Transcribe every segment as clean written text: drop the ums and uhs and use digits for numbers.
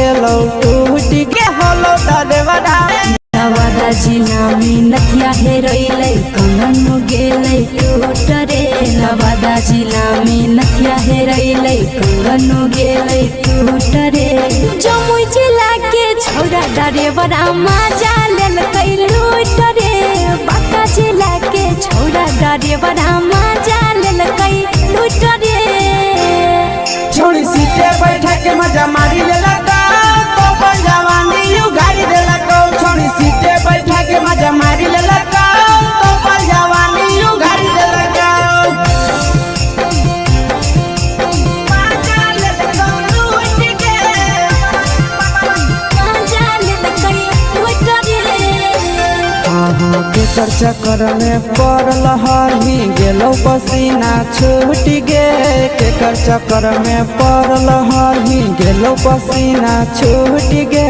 गेलो टूट के होलो देवरा नवादा जिला में नथिया हेरैले कंगन गेलै टूट रे नवादा जिला में नथिया हेरैले कंगन गेलै टूट रे जमुई जिला के छौरा ड्राइवरा मजा लेलकै लूट रे बांका जिला के छौरा ड्राइवरा मजा लेलकै लूट रे छोड़ी सीटे बैठा के मजा मारी लेलका तो जवानी यू गाड़ी देलका छोड़ी सीटे बैठा के मजा मारी लेलका तो जवानी यू गाड़ी देलका केकर चक्कर में पड़ल हरही गेलो पसीना छूट गे केकर चक्कर में पड़ल हरही गेलो पसीना छूट गे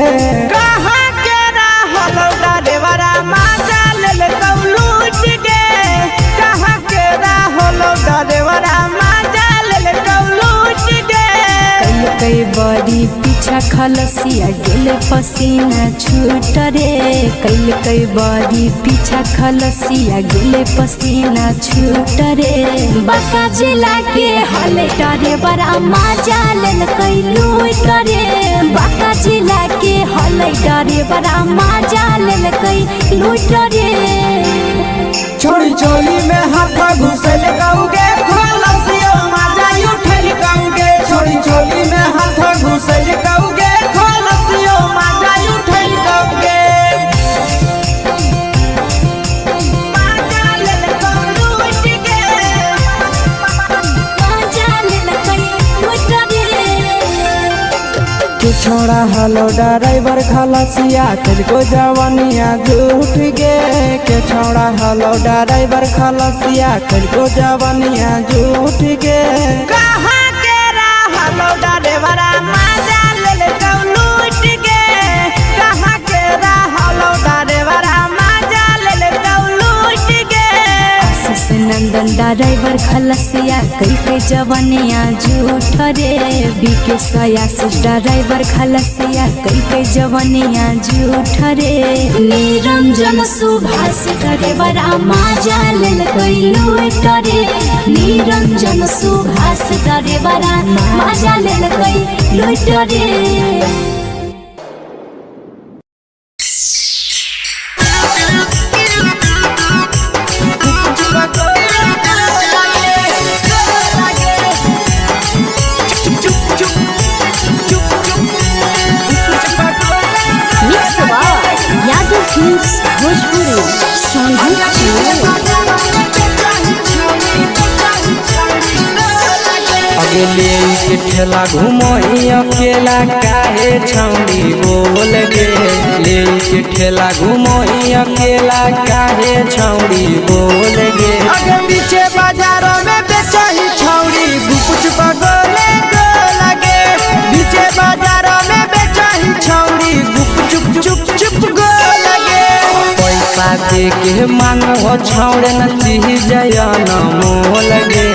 कहाँ के रहलो ड्राइवरा मजा लेलकौ लूट गे कहाँ के रहलो ड्राइवरा मजा लेलकौ लूट गे कई बड़ी पीछा खलसिया गेले पसीना छूट रे कई बड़ी पीछा खलसिया गेले पसीना छूट रे बांका जिला के हले ड्राइवरा मजा लेलकै लूट रे बांका जिला के हले ड्राइवरा मजा लेलकै लूट रे छोड़ी चोली में हाथ घुसल गाऊगे खलसिया मजा उठल गाऊगे छोड़ी चोली में हाथ घुसल गाऊगे खलसिया मजा उठल गाऊगे मजा लेलकौ लूट गे मजा लेलकै लूट रे के छोड़ा हलो ड्राइवर खलसिया तेलको जवानिया झूठ गे के छोड़ा हलो ड्राइवर खलसिया तेलको जवानिया झूठ गे कहाँ के रहलो ड्राइवरा मजा लेलकौ लूट गे कहाँ के रहलो ड्राइवरा मजा लेलकौ लूट गे आशीष नंदन ड्राइवर खलसिया कई जवानिया झूठ रे बीके आशीष ड्राइवर खलसिया कई जवानिया झूठ रे निरंजन सुभाष ड्राइवरा मजा लेलकै लूट रे निरंजन सुभाष ड्राइवरा मजा लेलकै लूट रे अगले के ठेला घुमोई अकेला काहे छौड़ी बोल गे ले के ठेला घुमोई अकेला काहे छौड़ी बोल गे अगे पीछे बाजारों में बेचही छौड़ी गुपुच बगले गो लगे पीछे बाजारों में बेचही छौड़ी गुप चुप चुप गो लगे पैसा दे के मांग हो छौड़े न चीज जयन मोल गे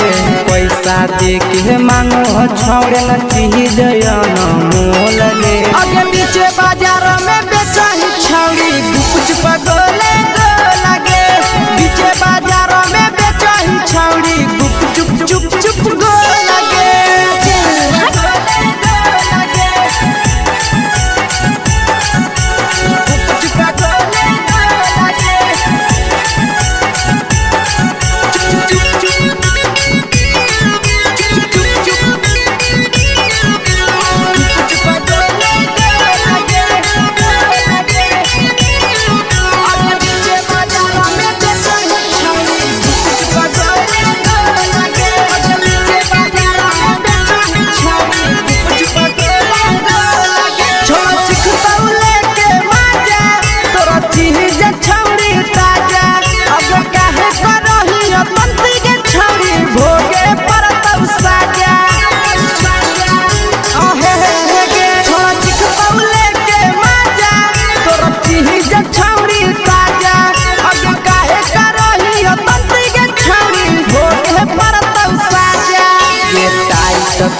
पैसा दे के मांग हो छौड़े न चीज जयन मोल गे अगे पीछे बाजार में बेचही छौड़ी गुपुच बगले गो लगे पीछे बाजार में बेचही छौड़ी गुप चुप गो लगे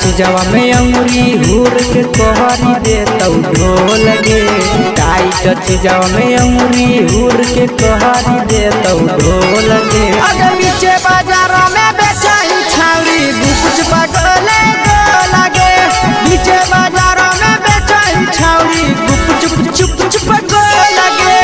चीजवा में अंगुरी हुर के कहरी दे तौ ढोल गे टाइट चीजवा में अंगुरी हुर के कहरी दे तौ ढोल गे अगर नीचे बाजार में बेचाई छावरी कुछ पगले लगे नीचे बाजार में बेचाई छावरी चुप चुप चुप लगे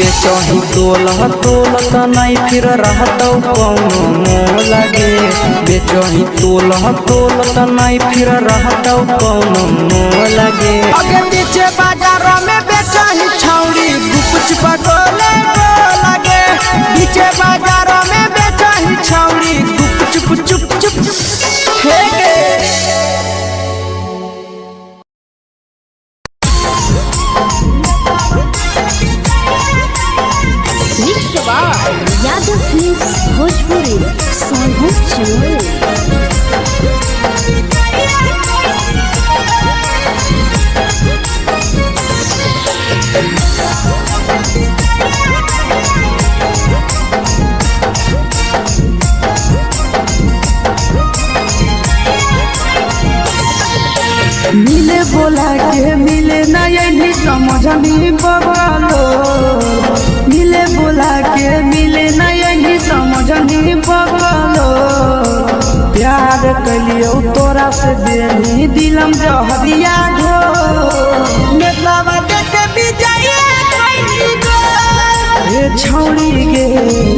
बेचही तोलत नहीं फिर रहतौ कौनो मोल गे बेचही तोलत नहीं फिर रहतौ कौनो मोल गे अगे नीचे बाजार में बेचही छौरी कुछ पगले लगे नीचे बाजार में बेचही छौरी चुप चुप चुप हे गे यादव फिल्म्स भोजपुरी सोनू चोर मिले बोला के मिले नहीं समझनी बगलो मिले बोला के मिले नहीं समझनी बगलो प्यार कलियो तोरा से देनी दिलम जहरिया घो नेतलावा देखे बिजाइए कोई गो ए छौरी गे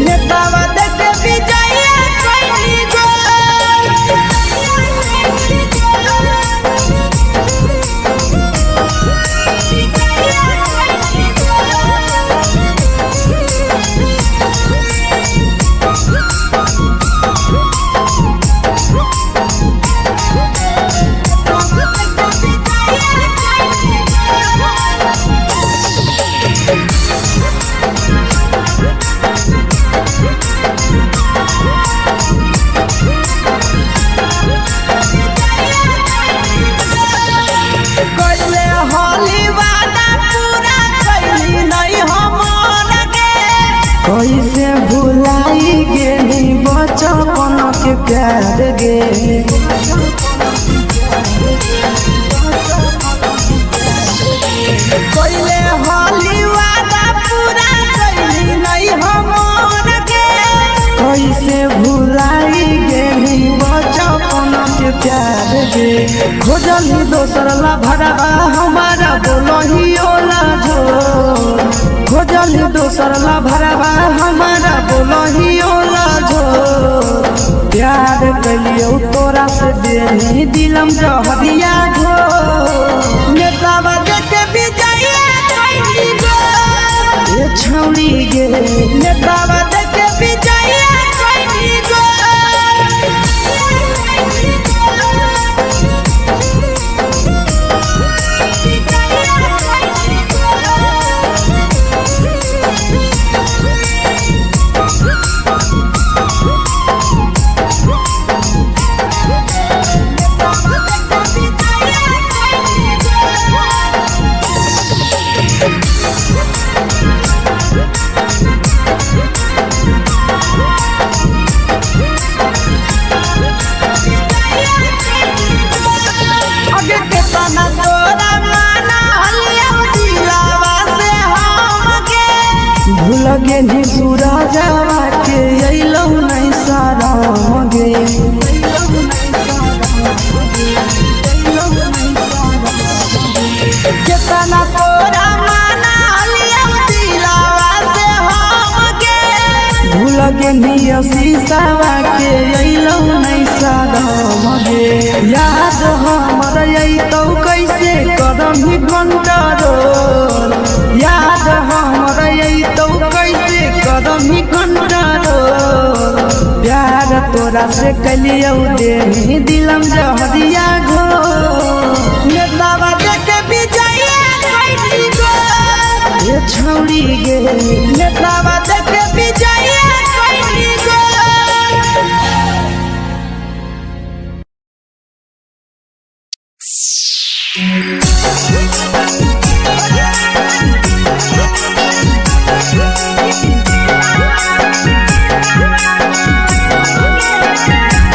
नेतलावा देखे बिजाइए कोई गो कैसे भुलाई गेली बचपन के प्यार गे कैले होली वादा पूरा कैली नहीं हमर गे कैसे भुलाई गेली बचपन के प्यार गे खोजली दोसर ला भरवा हमारा बोलही ओला जो खोजली दोसर ला भरवा हमारा बोलही ओला जो प्यार कलियो तोरा से देनी दिलम जहरिया घो नेतावा देखे बिजाइए कोई गो ये छौरी गे नेतावा देखे बिजाइए कोई गो शीशावा के अइलौ नहीं सादम गे याद हमर अइतौ कैसे करम ही कंट्रोल याद हमर अइतौ कैसे करम ही कंट्रोल प्यार तोरा से कलियौ दे दिलम जहरिया घो नेतावा देखे विजया कैली गो ये छौड़ी गे नेतावा देखे विजया कैली गो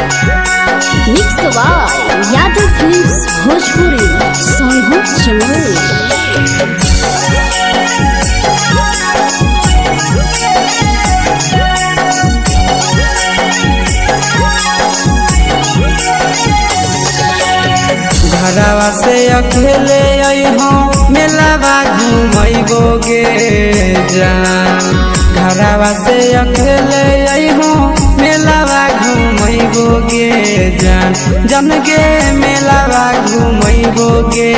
mix by Yadav films Bhojpuri Sonbhadra channel. घरवा से अकेले अइहो मेलावा घूमैबो गे जान घरवा से अकेले अइहो मेलावा घूमैबो गे जान जन गे मेलावा घूमैबो गे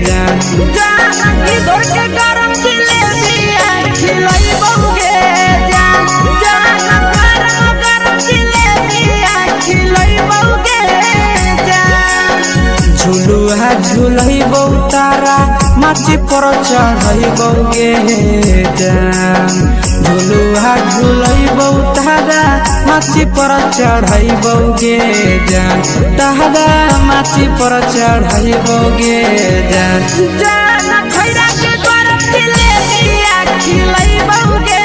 जान जानकी घोर के गरम जिलेबिया खिलैबौ गे जान गरम जिलेबिया खिलैबौ गे जान झुलुहा झुलैबौ तारा माची पर चढ़ैबौ गे जान झुलुहा झुलैबौ तारा माची पर चढ़ैबौ गे जान तारा माची पर चढ़ैबौ गे जान जान खैरा के गरम जिलेबिया खिलैबौ गे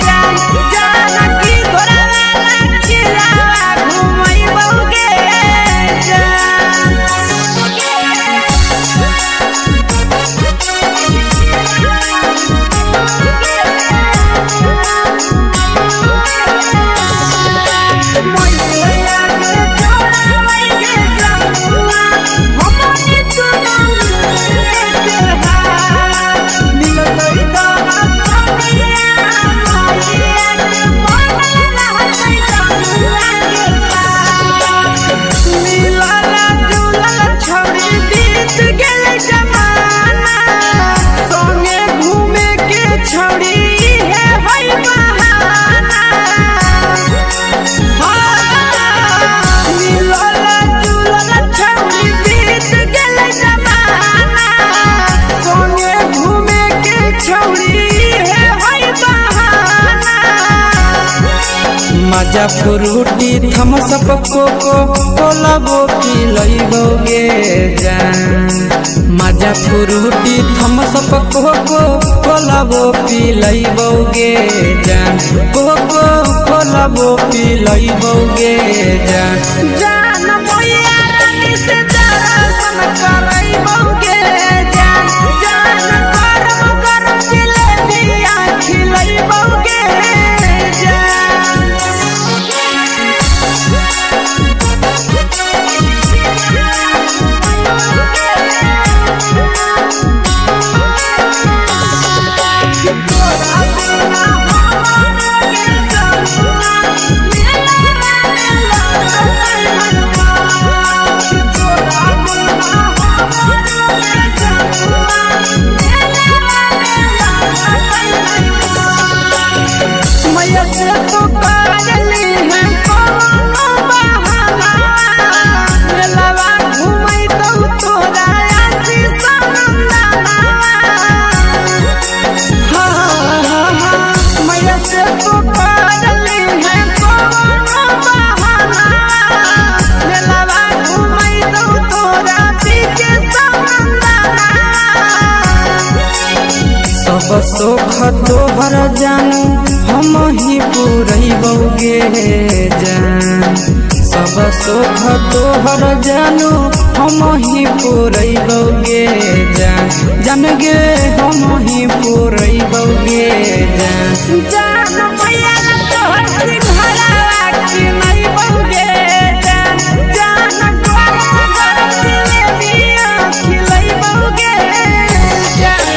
जान जानकी घोरवाला खिलावा घुमैबौ गे मजा फ्रूटी थमसप कोको कोलाबो पिलैबौ गे जान मजा फ्रूटी थमसप कोको कोलाबो पिलैबौ गे जान कोको कोलाबो पिलैबौ गे जान जान मोया रानी से दर्शन करैबौ गे जान गरम गरम जिलेबिया खिलैबौ गे मैया से तो काजली है कोनो बहाना मेलावा घुमै तो तोरा आसी सनंदना मैया से तो काजली है कोनो बहाना मेलावा घुमै तो तोरा पीछे सनंदना सब सुख तोहर जानू हम ही पुरैबौ गे जान सब सुख तोहर जानू हम ही पुरैबौ गे जान जान गे हम ही पुरैबौ गे जान जान मैया तोहर सिंघरावा खिलैबौ गे जान गरम गरम जिलेबिया खिलैबौ गे जान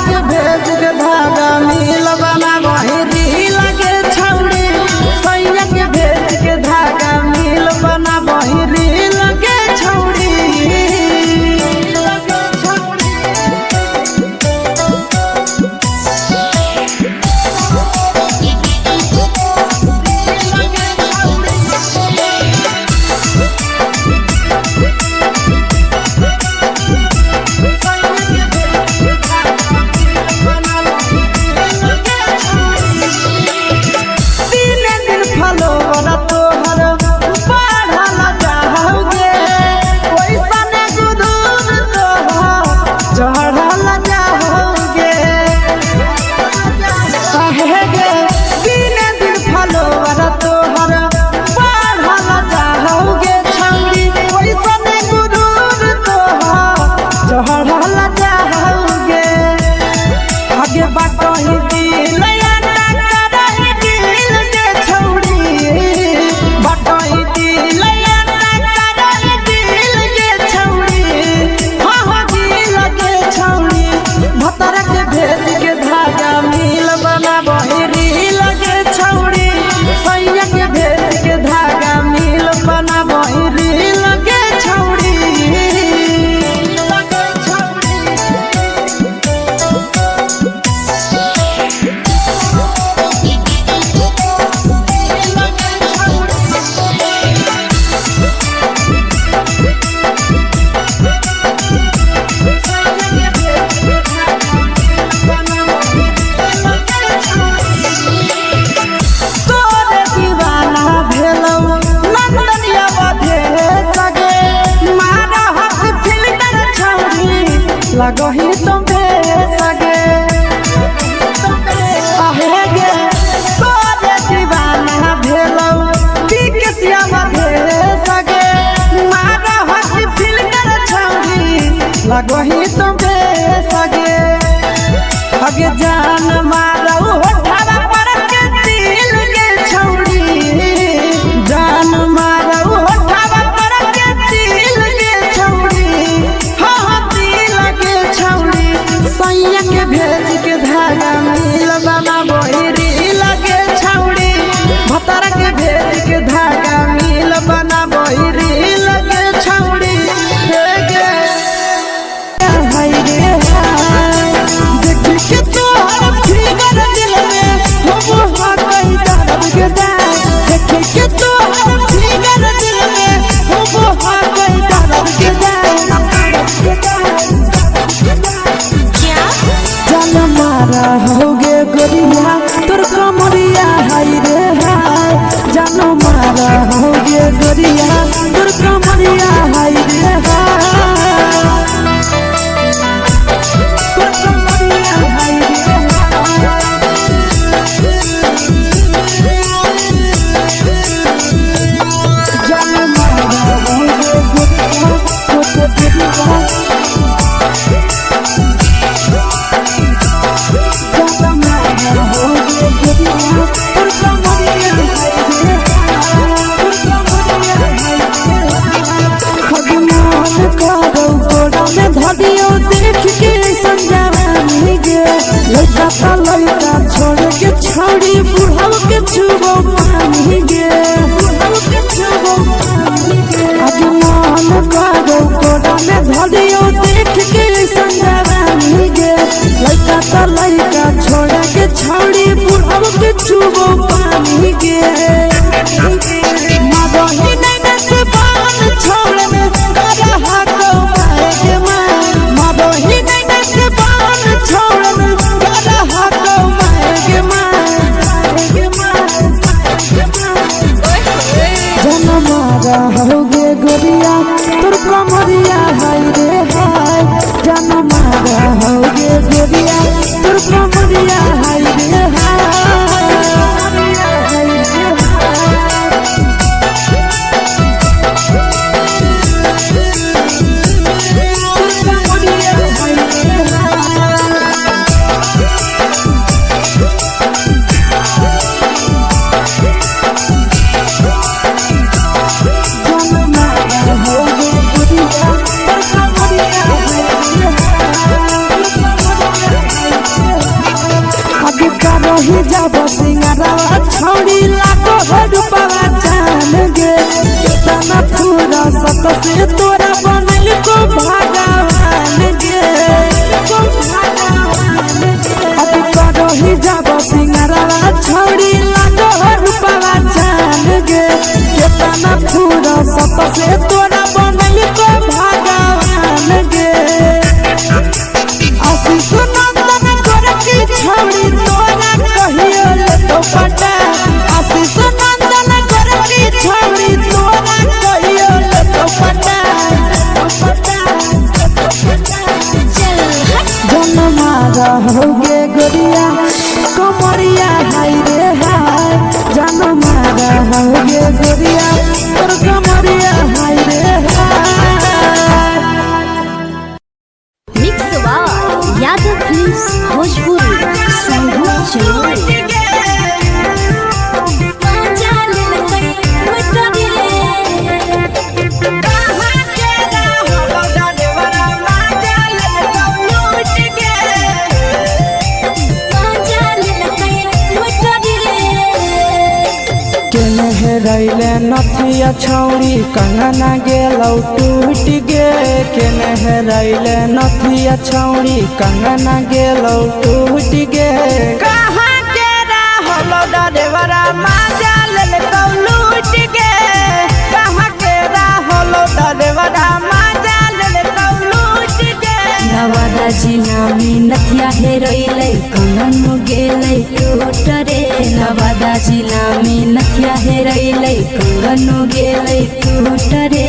के भेज के धागा मिल बना वही री लगे छौड़ी सैया के भेज के धागा मिल बना वही री लगे छौड़ी लगही तुम्हे सगे आहे गे तोरे दीवाना भेलौ बिकसिया बधे सगे मारा हसी फिल्टर छौरी लगही तुम्हे सगे अगे जान मारौ होठवा पर के दिल के छौरी जान मारौ होठवा पर के दिल के छौरी सैया के भेज के धागा मिल बना बहिरी लगे छौड़ी भतारा के भेज के धागा मिल बना बहिरी लगे छौड़ी देखी के तोहर फिगर दिल में हम कहीं दर्द के देखी के तोहर फिगर दिल में हम कहीं दर्द के मारा होगे गोरिया तोर कमरिया हाय रे हाय जानो मारा होगे गोरिया तोर कमरिया हाय रे हाय तोर कमरिया हाय रे जानो मारा होगे गोरिया तोर कमरिया लड़का छोड़ के छौड़ी बुढ़ाव के छुबो पानी गे आज मन करो कोड़ा में धरियो देख के संजवानी गे लड़का छोड़ के छौड़ी बुढ़ाव के छुबो पानी गे मादही नहीं से बान छोड़ में करा हाथो पाए के मादही नहीं से बान छोड़ में करा हाथो पाए के जनमारा होगे गोरिया तोर कमरिया हाय रे हाय जनमारा होगे गोरिया तोर कमरिया हाय रे हाय रही जब सिंगारवा छौड़ी लाखों रुपवा जान गे केतना पूरा सत से तोरा बनल को भगवान गे अभी रही जब सिंगारवा छौड़ी लाखों रुपवा जान गे केतना पूरा सत से तोरा बनल को भगवान गे आशीष नंदन गोरखी छौड़ी तोरा कहियो ले तो पटा आशीष नंदन गोरखी छौड़ी तोरा कहियो ले तो पटा जन्मा रहोगे गोरिया कमरिया हाय रे हाय जन्मा रहोगे गोरिया तोर कमरिया हाय रे हाय। Mix by Yadav films Bhojpuri संगीत चैनल। रैले नथिया छौड़ी कंगना गेलौ टूट गे केने रैले नथिया छौड़ी कंगना गेलौ टूट गे कहाँ के रहलो डरेवरा माजा लेलकौ लूट गे कहाँ के रहलो डरेवरा माजा लेलकौ लूट गे नवादा जिला में नथिया हेरोइले कंगन गेलै टूट रे नवादा जिला में नथिया हेरोइले कंगन गेलै टूट रे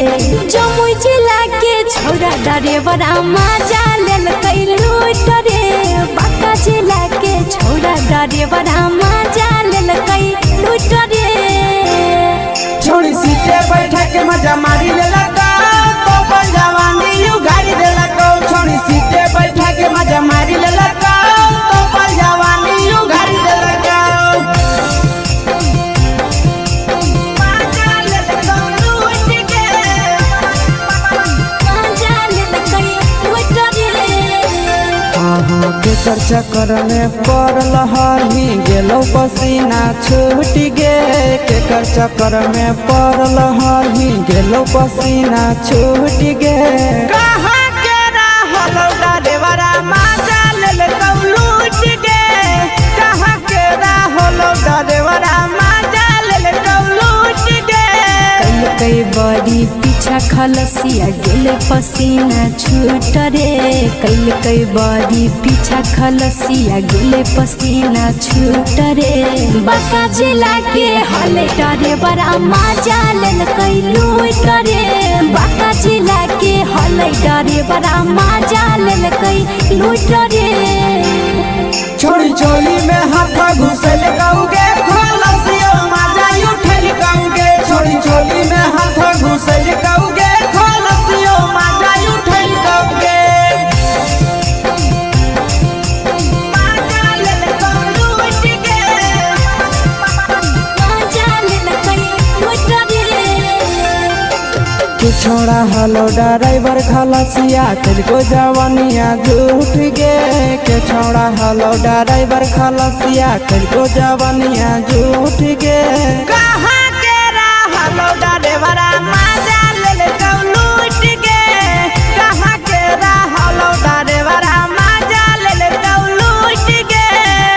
जमुई जिला के छौड़ा डरेवरा माजा लेलकै लूट रे बांका जिला के छौड़ा डरेवरा माजा लेलकै लूट रे छोड़ी सीटे बैठा के मजा मारी लेलकौ तो जवानी यू गाड़ी देलकौ छोड़ी सीटे बैठा के मजा मारी लेलकौ तो जवानी यू गाड़ी देलकौ माजा लेलकौ लूट के माजा लेलकै लूट रे केकर चक्कर में पड़ल हली गेलौ पसीना छूट गे केकर चक्कर में पड़ल हली गेलौ पसीना छूट गे कहाँ के रहलो डरेवरा माजा लेलकौ लूट गे कहाँ के रहलो डरेवरा माजा लेलकौ लूट गे कई बड़ी पीछा खलसिया गेले पसीना छूट रे कई बड़ी पीछा खलसिया गेले पसीना छूट रे बांका जिला के हले डरे बड़ा माजा लेलकै लूट रे बांका जिला के हले डरे बड़ा माजा लेलकै लूट रे छोड़ी चोली में हाथ घुसल कौगे खलसियो माजा उठल कौगे छोड़ी चोली में हाथ घुसल कौगे खलसियो माजा उठल कौगे माजा लेलकौ लूट के माजा लेलकै लूट रे के छोड़ा हलो ड्राइवर खलसिया तेरे जवानिया झूठ गे के छोड़ा हलो ड्राइवर खलसिया तेरे जवानिया झूठ गे कहाँ के रहलो ड्राइवरा माजा लेलकौ लूट गे कहाँ के रहलो ड्राइवरा माजा लेलकौ लूट गे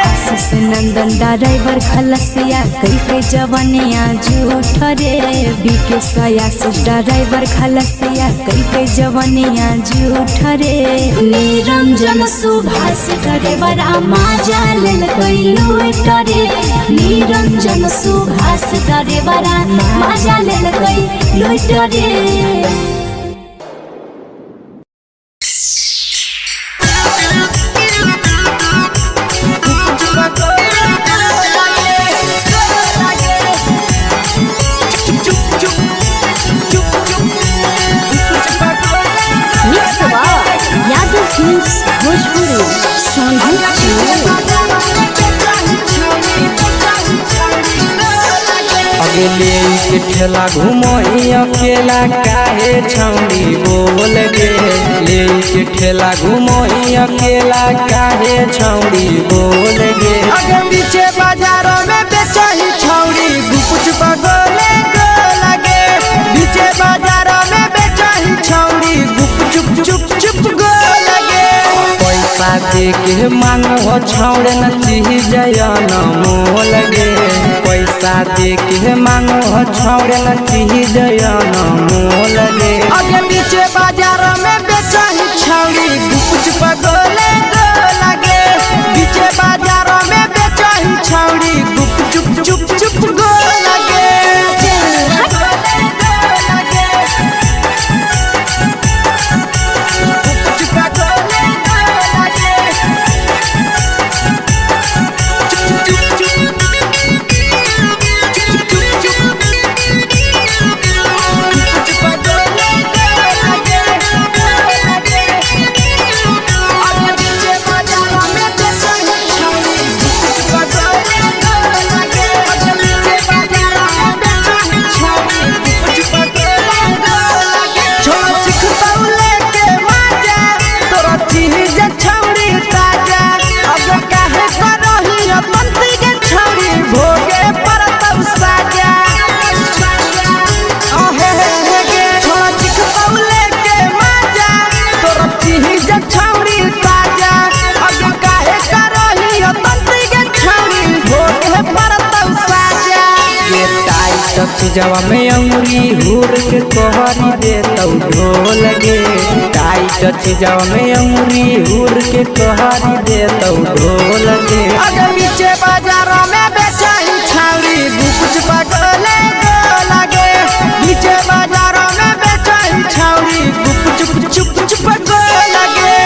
आशीष नंदन ड्राइवर खलसिया कई जवनिया झूठ रे बीके आशीष ड्राइवर खलसिया कई जवनिया झूठ रे निरंजन सुभाष ड्राइवरा माजा लेलकै लूट रे निरंजन सुभाष ड्राइवरा माजा लेलकै लूट रे। Mix by Yadav films Bhojpuri संगीत चैनल। अगले के ठेला घुमई अकेला काहे छौड़ी बोल गे ले के ठेला घुमई अकेला काहे छौड़ी बोल गे आगे पीछे दे के मांगो छौड़े न चीज न मोल गे पैसा दे के मांगो छौड़े न चीज न मोल गे आगे पीछे बाजार में बेचही छौड़ी गुपच पगोले गोला गे पीछे बाजार में बेचही छौड़ी गुप चुप चुप चुप गोला गे चीजवा में अंगुरी हुर के कहरी दे तौ ढोल गे टाइट चीजवा में अंगुरी हुर के कहरी दे तौ ढोल गे आगे पीछे बाजार में बेचही छौड़ी गुपच पगोले गोला गे पीछे बाजार में बेचही छौड़ी गुप चुप चुप चुप गोला गे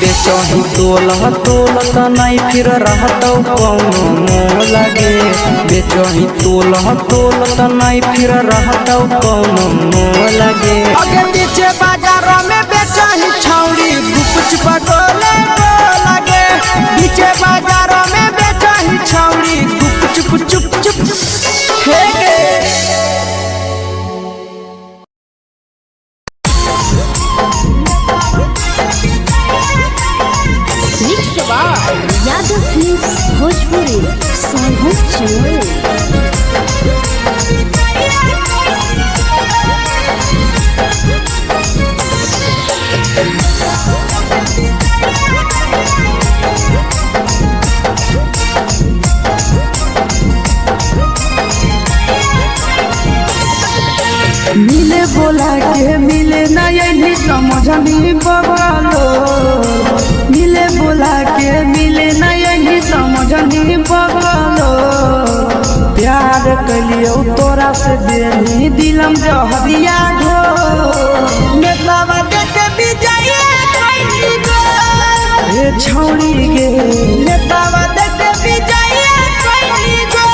बेचही तोल त नहीं फिर रहतौ कौनो मोल गे बेचही तोल त नहीं फिर रहतौ कौनो मोल गे आगे पीछे बाजार में बेचही छौड़ी गुपच पगोले गोला गे पीछे बाजार में बेचही छौड़ी गुप चुप चुप चुप हे गे यादव फिल्म्स भोजपुरी सोनू चोर मिले बोला के मिले ना यही समझनी बगलो मिले बोला के मिले ना यही समझनी बगलो प्यार कलियो तोरा से बेनी दिलम जहरिया ढो नेतावा देख विजय कैली गो हे छौड़ी गे नेतावा देख विजय कैली गो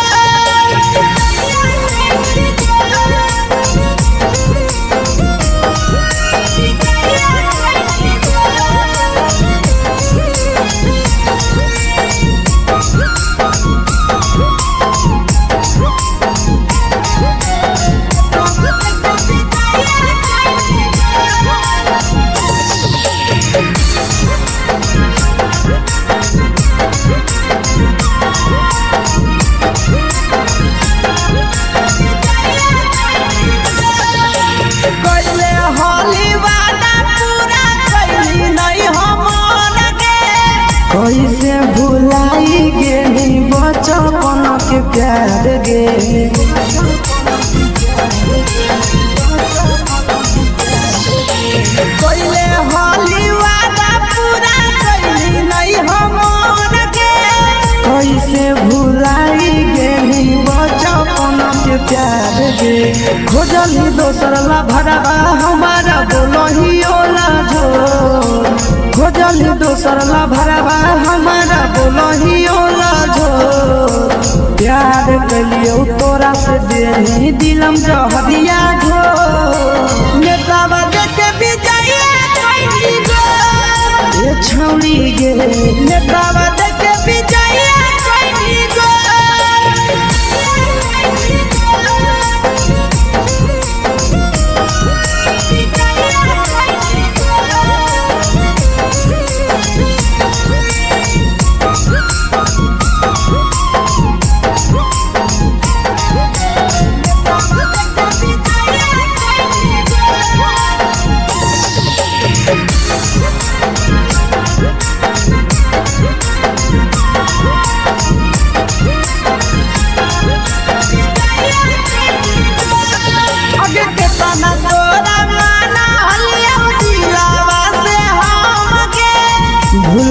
कैसे भुलाई गेली बचपन के प्यार गे कैले होली वादा पूरा कैली नहीं हम से भुलाई गेली बचपन के प्यार गे खोजली दोसर ला भरवा हमारा बोलही ओला झो खोजली दोसर ला भरवा हमारा बोलही ओला झो प्यार कलियो तोरा से देही दिलम जहरिया घो नेतावा देखे विजय कैली गो ये छौड़ी गे नेतावा देखे विजय कैली गो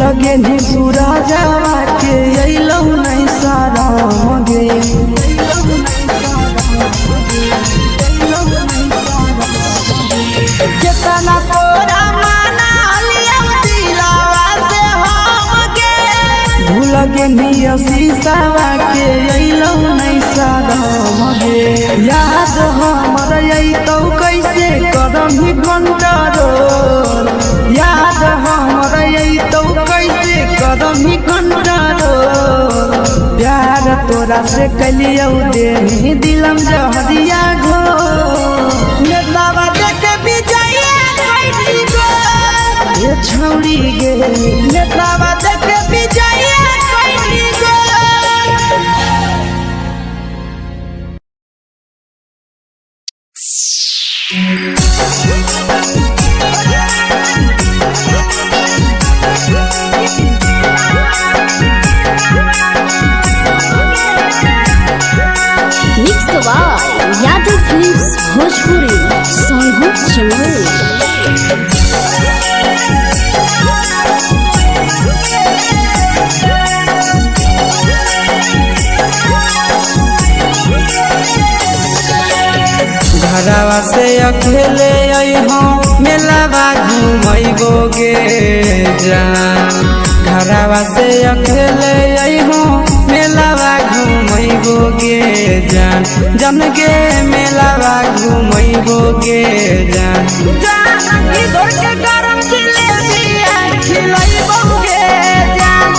लगे नी सूरजवा के अइलौ नहीं सारा मगे केतना तोरा माना लिया दिलावा से हमगे भूल गे नी शीशावा के अइलौ नहीं सारा मगे याद हमर अइतौ कैसे करम ही कंट्रोल याद हमर अइतौ कैसे करम ही कंट्रोल प्यार तोरा से कलियौ देही दिलम जहरिया घो नेतावा देखे विजय कैली गो ये छौड़ी गे नेतावा देखे विजय कैली गो यादव फिल्म्स भोजपुरी सोनू चमोली घरवा से अकेले अइहो मेलावा घूमैबो गे जान घरवा से अकेले अइहो मेलावा घूमैबो गे जान जन गे मेलावा घूमैबो गे जान जानकी घर के गरम जिलेबिया खिलैबो गे जान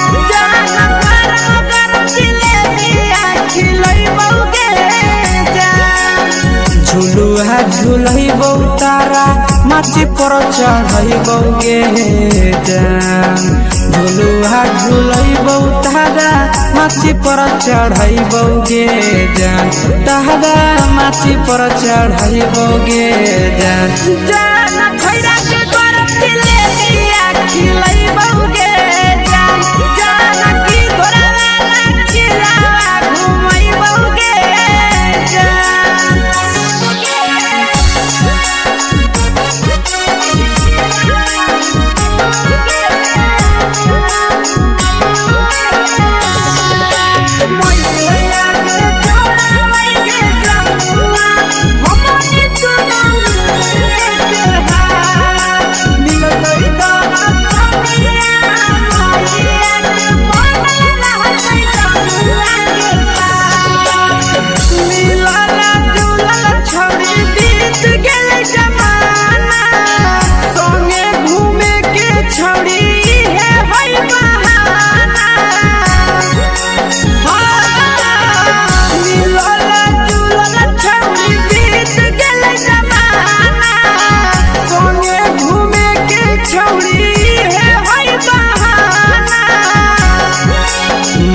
गरम जिलेबिया खिलैबो गे जान झुलुहा झुलैबो तारा माची पर चढ़ैबो गे जान झुलुहा झुलैबो तारा माची पर चढ़ैबो गे जान तारा माची पर चढ़ैबो गे जान खैरा के गरम जिलेबिया खिलैबो गे जान जानकी घोड़ा वाला चिलावा घुमैबो गे जान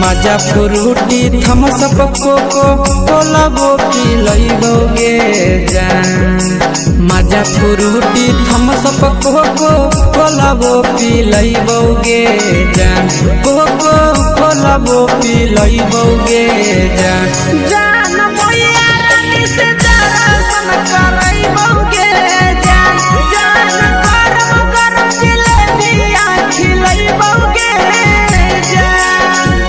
मजा फ्रूटी थम्स अप कोको कोला वो पिलैबो गे जान मजा फ्रूटी थम्स अप कोको कोला वो पिलैबो गे जान कोको कोला वो पिलैबो गे जान जान मोया रानी से दर्शन करैबो गे जान गरम गरम जिलेबिया खिलैबो गे जान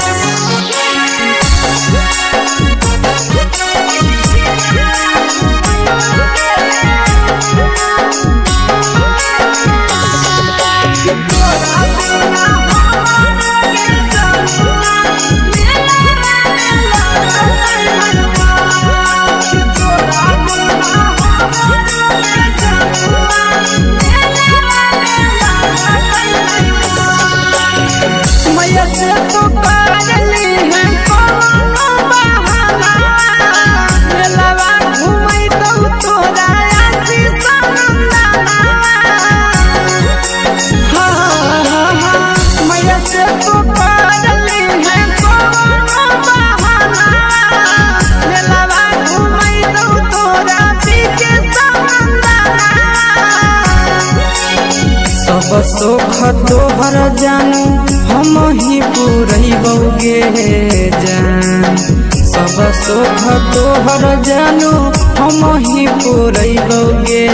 जानू हम ही पुरैबौगे जान सब सुख तोहर जानू हम ही पुरैबौगे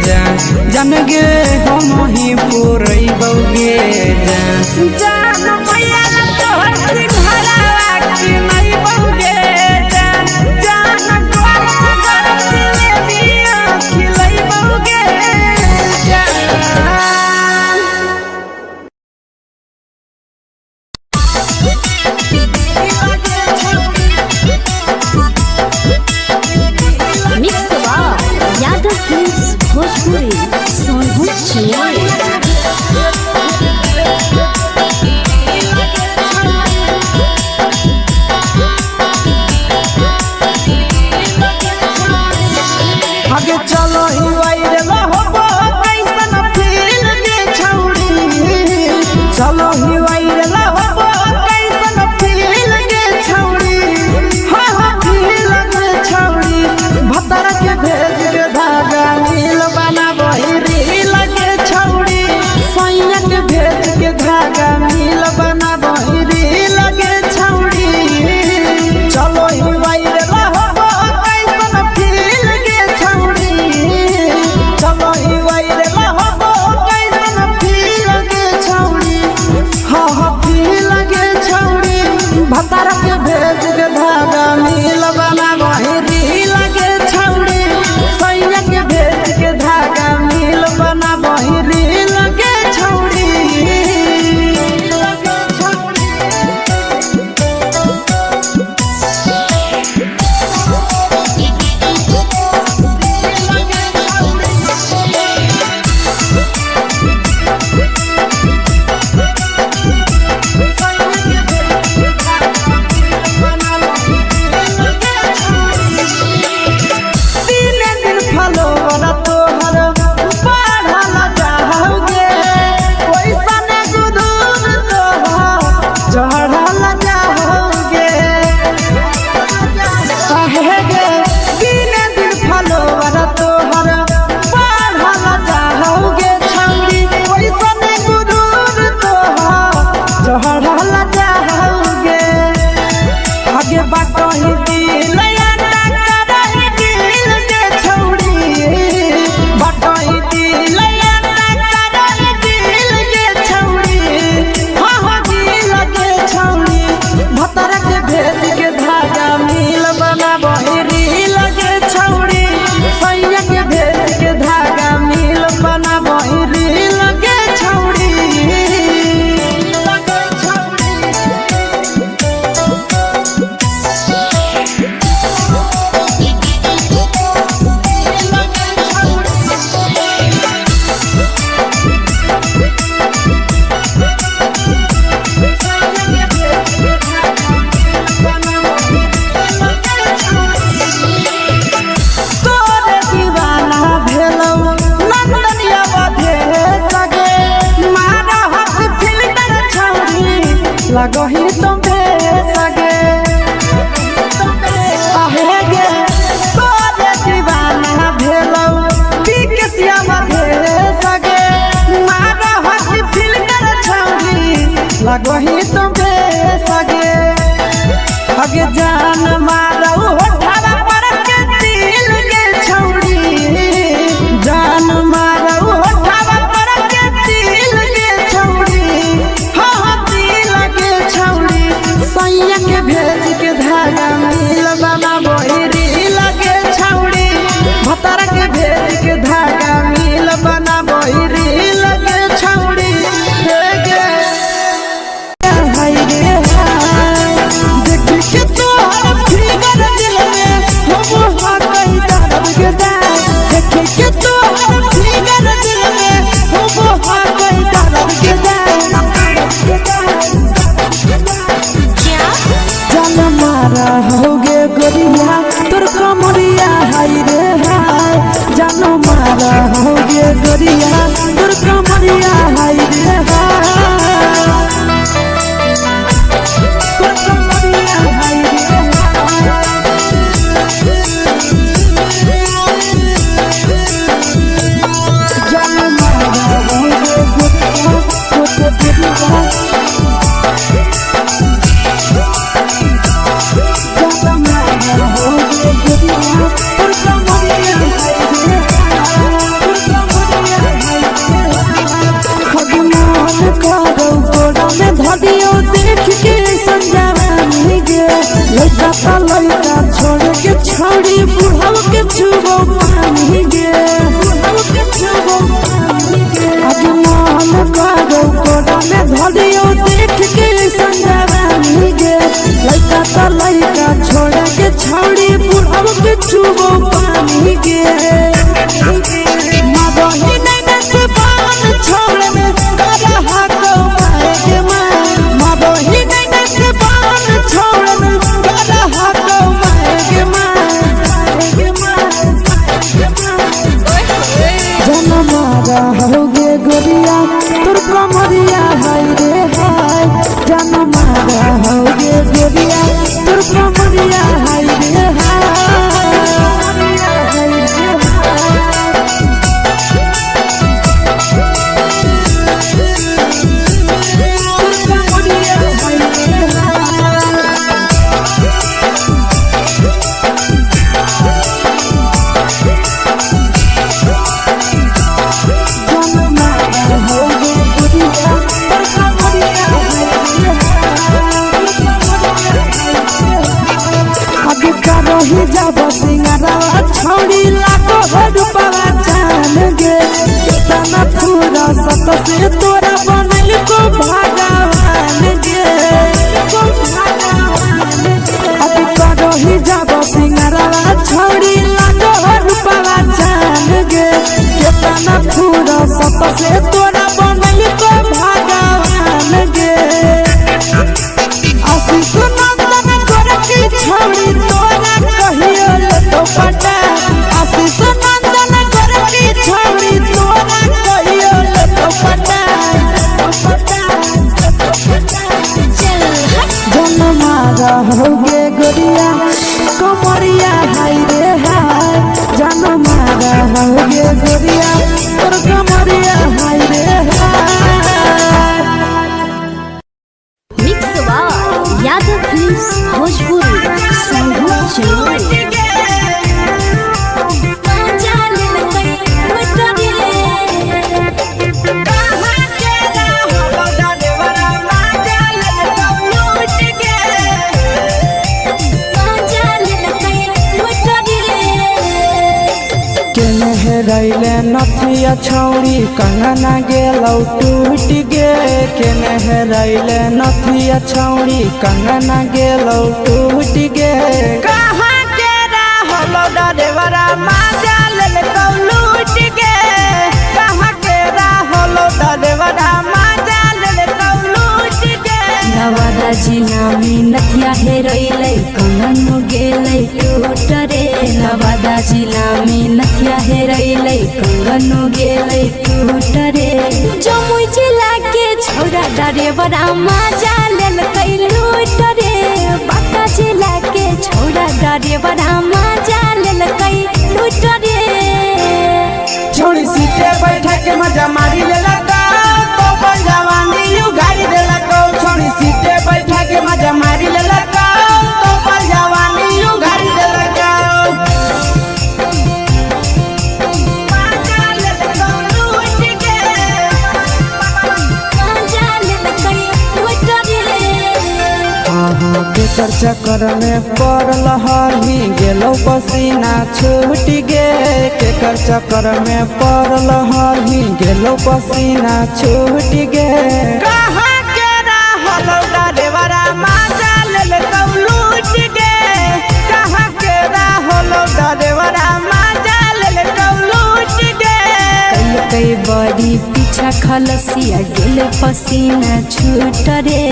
जान जान गे हम ही पुरैबौगे जान मैया तोहर सिंघारा की नहीं बौगे जान जान गोर जिलेबिया खिलैबौगे मिक्स यादव फिल्म्स भोजपुरी सोनू आगे चलो ही वायरल होबो कैसन फील के छौड़ी चलो ही वायरल होबो कैसन फील के छौड़ी हाँ हाँ फील के छौड़ी भतर के भेज के धागा मिल बना बहिरी लगे छौड़ी सैया के भेज के धागा मिल बना बहिरी लगे छौड़ी चलो ही वायरल होबो कैसन फील के छौड़ी चलो ही वायरल होबो कैसन फील के छौड़ी हाँ हाँ फील के छौड़ी भतर के भेज के धागा मिल बना बहिरी लगे छौड़ी सैया के भेज के धागा मिल बना बहिरी लगे छौड़ी लगे छौड़ी तीन दिन फलोवर तोहर बढ़ल जाओगे ओइसन गुदूर तोहर चढ़ल जाओगे काहे गे तीन दिन फलोवर तोहर बढ़ल जाओगे छौड़ी ओइसन गुदूर तोहर चढ़ल जाओगे आगे बाटही दिल करही दिल के छौड़ी बाटही दिल करही दिल के छौड़ी हाँ हाँ दिल के छौड़ी भतर के भेज के धागा मिल बना बहिरी लगे छौड़ी सैया के भेज के धागा मिल बना बहिरी लगे छौड़ी लगे छौड़ी तोरे दीवाना भेलौ नंदनिया बधे सगे मारा हाथ फिल्टर छौड़ी लगही तुम्हे सगे आहे गे तोरे दीवाना भेलौ बिकसिया बधे सगे मारा हाथ फिल्टर छौड़ी लगही तुम्हे सगे आगे जान मारौ होठवा पर के तिल के छौड़ी जान मारौ होठवा पर के तिल के छौड़ी हाँ हाँ तिल के छौड़ी सैया के भेज के धागा मिल बना बहिरी लगे छौड़ी भतर के भेज के धागा मिल बना बहिरी लगे छौड़ी हे गे हाय गे हाय देखी के तोहर फिगर दिल में हम हाँ कहीं दर्द के दाग देखी के तोहर फिगर दिल में हम हाँ कहीं दर्द के जान मारा होगे गोरिया तोर कमरिया हाय रे हाय जान मारा होगे गोरिया तोर कमरिया हाय रे हाय तोर कमरिया हाय रे हाय जान मारा होगे गोरिया तोर कमरिया लड़का ता लड़का छोड़ के छौड़ी बुढ़ाव के छुबो पानी गे आज मन करो कोड़ा में धरियो देख के संजवानी गे लड़का ता लड़का छोड़ के छौड़ी बुढ़ाव के छुबो पानी गे मदही नहीं से पान छोड़ में करा हाको माए के मां मदही नहीं से पान छोड़ में करा हाको माए के मां जनमारा होगे गोरिया तोर कमरिया हाय रे हाय जनमारा होगे गोरिया तोर कमरिया हाय रे हाय रही जब सिंगरावा छौड़ी लाखों रुपया जान गे कितना पूरा सत से तोरा बनल को भगवान गे अभी रही जब सिंगरावा छौड़ी लाखों रुपया जान गे कितना पूरा सत से तोरा बनल को भगवान गे आशीष नंदन गोरखी छौड़ी तोरा कहियो तो पटा आशीष नंदन गोरखी छौड़ी तोरा कहियो तो पटा जनमारा होगे गोरिया कमरिया हाय रे हाय जनमारा होगे गोरिया तोर कमरिया हाय रे हाय mix by Yadav films Bhojpuri संगीत चलो रैले नथिया छौड़ी कंगना गेलौ टूट गे केने हेरैले नथिया छौड़ी कंगना गेलौ टूट गे कहाँ के रहलो डरेवरा माजा लेल कौ लूट गे कहाँ के रहलो डरेवरा माजा लेल कौ लूट गे नवादा जिला में नथिया हेरैले कंगन गेलै टूट रे नवादा जिला में नथिया हेरैले कंगन गेलै टूट रे जमुई जिला के छौड़ा डरेवरा माजा लेल कै लूट रे बांका जिला के छौड़ा डरेवरा माजा लेल कै लूट रे छोड़ी सीटे बैठा के मजा मारी लेला तो पर जवानी यू गाड़ी देला को छोड़ी सीटे बैठा के मजा मारी लेला तो पर जवानी यू गाड़ी देला केकर चक्कर में पड़ल हही गेलो पसीना छूट गे केकर चक्कर में पड़ल हही गेलो पसीना छूट गे कहाँ के रहलो डरेवरा माजा लेल कौ लूट गे कहाँ के रहलो डरेवरा माजा लेल कौ लूट गे कई बड़ी पीछा खलसिया गेल पसीना छूट रे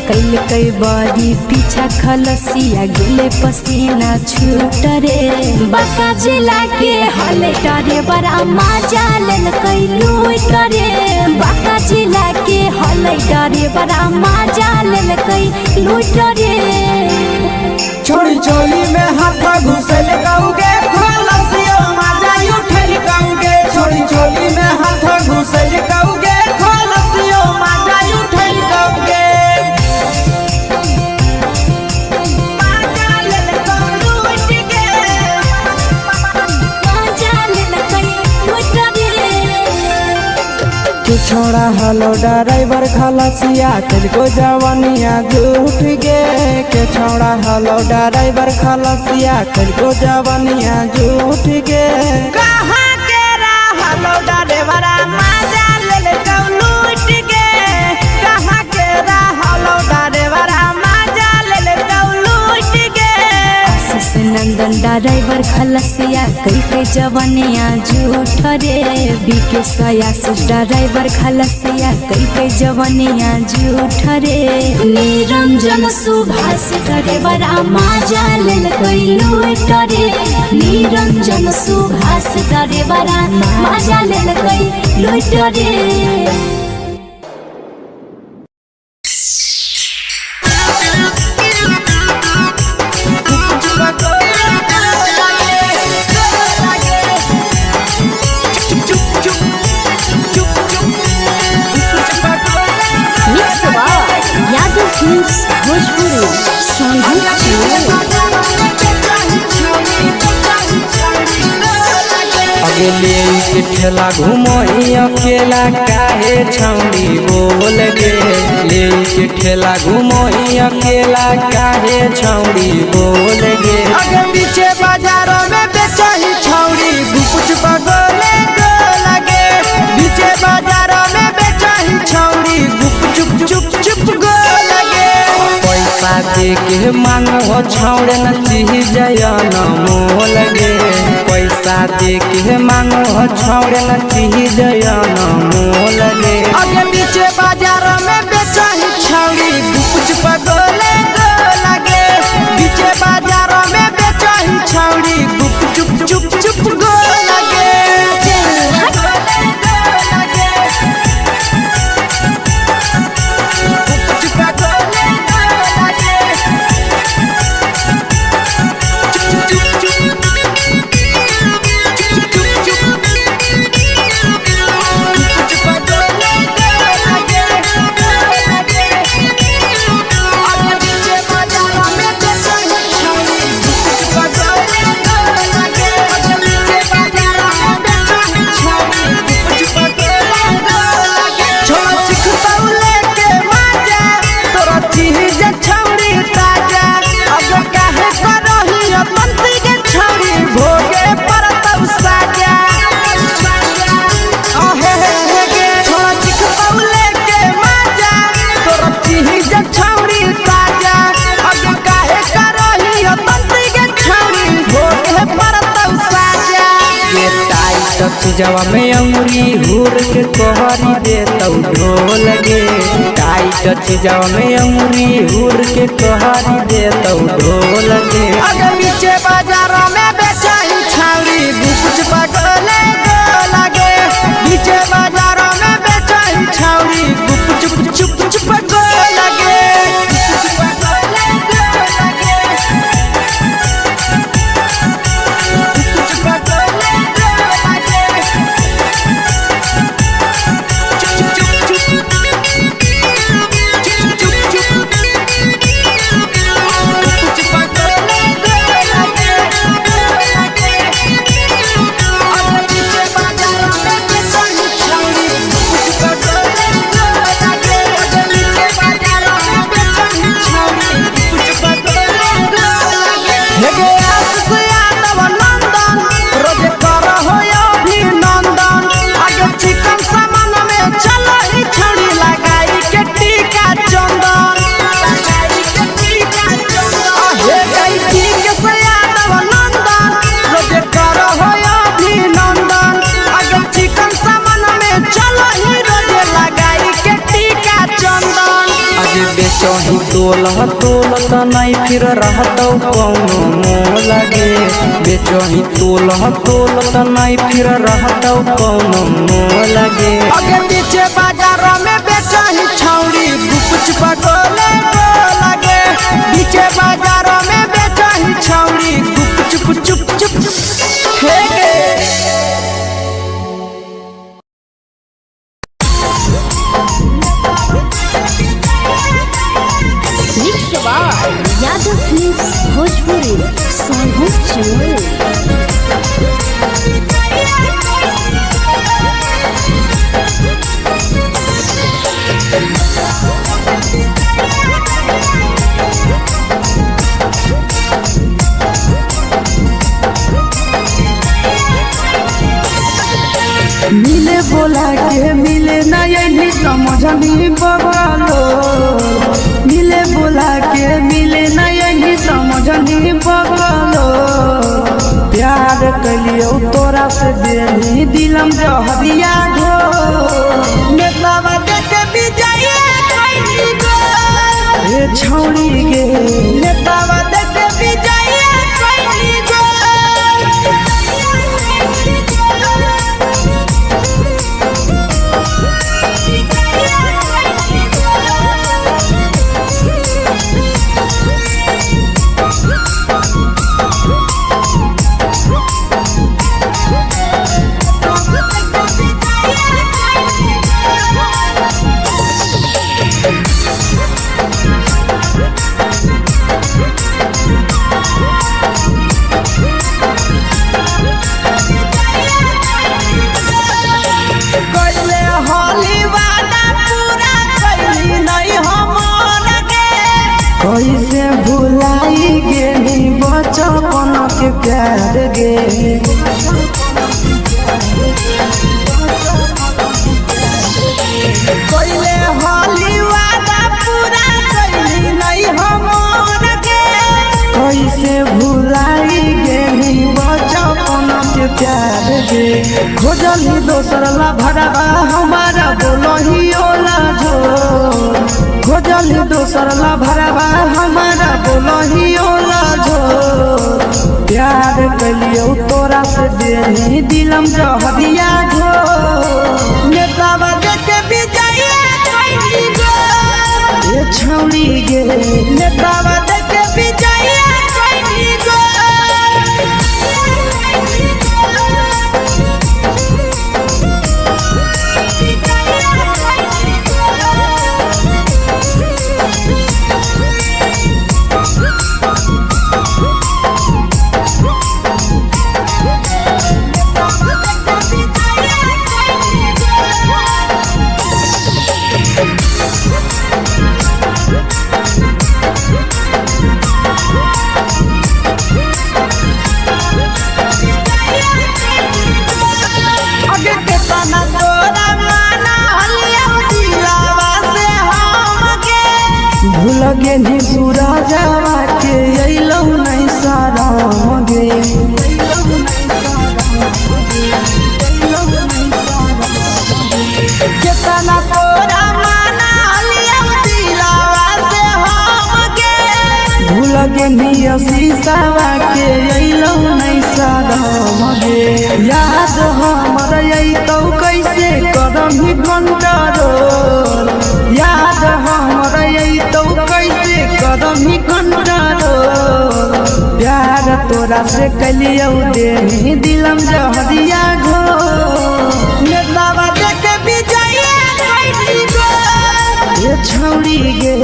कई बड़ी पीछा खलसिया गेल पसीना छूट रे बांका जिला के हले डरे बड़ा माजा लेल कई लूट रे बांका जिला के हले डरे बड़ा माजा लेल कई लूट रे छोड़ी चोली में हाथ घुसल कौगे खलसिया माजा उठल कौगे छोड़ी चोली में हाथ घुसल कौगे खलसिया माजा उठल कौगे माजा लेल कौ लूट गे माजा लेल कई लूट रे के छोड़ा हलो ड्राइवर खलसिया तेलको जवानिया झूठ गे के छोड़ा हलो ड्राइवर खलसिया तेलको जवानिया झूठ गे कहाँ के हलो ड्राइवर मजा ले लूट गे कहाँ के हलो ड्राइवर मजा ले लूट गे नंदन ड्राइवर खलसिया कई के जवानिया झूठ रे बीके सयासिस ड्राइवर खलसिया कई के जवानिया झूठ रे निरंजन सुभाष ड्राइवर मजा ले लूट रे निरंजन सुभाष ड्राइवर मजा ले लूट रे। अगले के ठेला घुमई अकेला काहे छौड़ी बोल गे ले के ठेला घुमई अकेला काहे छौड़ी बोल गे अगे पीछे बाजारों में बेचही छौड़ी गुपुच बगले गो लगे पीछे बाजारों में बेचही छौड़ी गुप चुप चुप गो लगे पैसा दे के मांगो छौड़े न चीज न मोल गे पैसा दे के मांगो छौड़े न चीज न मोल गे अगे पीछे बाजारों में बेचही छौड़ी गुपुच बगले गो लगे पीछे बाजारों में बेचही छौड़ी गुप चुप गो लगे जवा में अंगुरी हुर के कहरी दे तौ ढोल गे टाइट जवा में अंगुरी हुर के कहरी दे तौ ढोल गे अगे पीछे बाजारों में बेचही छौड़ी गुपुच बगले गो लगे पीछे बाजारों में बेचही छौड़ी गुप चुप गो लगे बेचही तोल नहीं फिर रहतौ कौनो मोल गे बेचही तोल नहीं फिर रहतौ कौनो मोल गे अगे पीछे बाजारों में बेचही छौड़ी गुपुच बगले गो लगे पीछे बाजारों में बेचही छौड़ी गुप चुप हे गे यादव फिल्म्स भोजपुरी सोनू चोर। रहनी बगलो प्यार कलियो तोरा से देनी दिलम जहरिया घो नेतावा देखे विजय कैली गो ए छौड़ी गे नेतावा देखे विजय कैली गो कैसे भुलाई गेली बचपन के प्यार गे कैले होली वादा पूरा कैली नहीं हमर गे कैसे भुलाई गेली बचपन के प्यार गे खोजली दोसर ला भरवा हमारा बोलही ओला जो खोजली दोसर ला भरवा हमारा बोलही ओला जो प्यार कलियो तोरा से देनी दिलम जहरिया घो नेतावा देखे विजय कैली गो ए छौड़ी गे नेतावा देखे विजय कैली गो लगे नी सूरजवा के अइलौ नहीं साराम गे केतना तोरा माना लिया दिलावा से हम गे भूल गे नी शीशावा के अइलौ नहीं साराम गे याद हमर अइतौ कैसे करही कंट्रोल याद हमर अइतौ कैसे करही कंट्रोल प्यार तोरा से कलियौ देनी दिलम जहरिया घो नेतावा देखे विजय कैली गो ए छौड़ी गे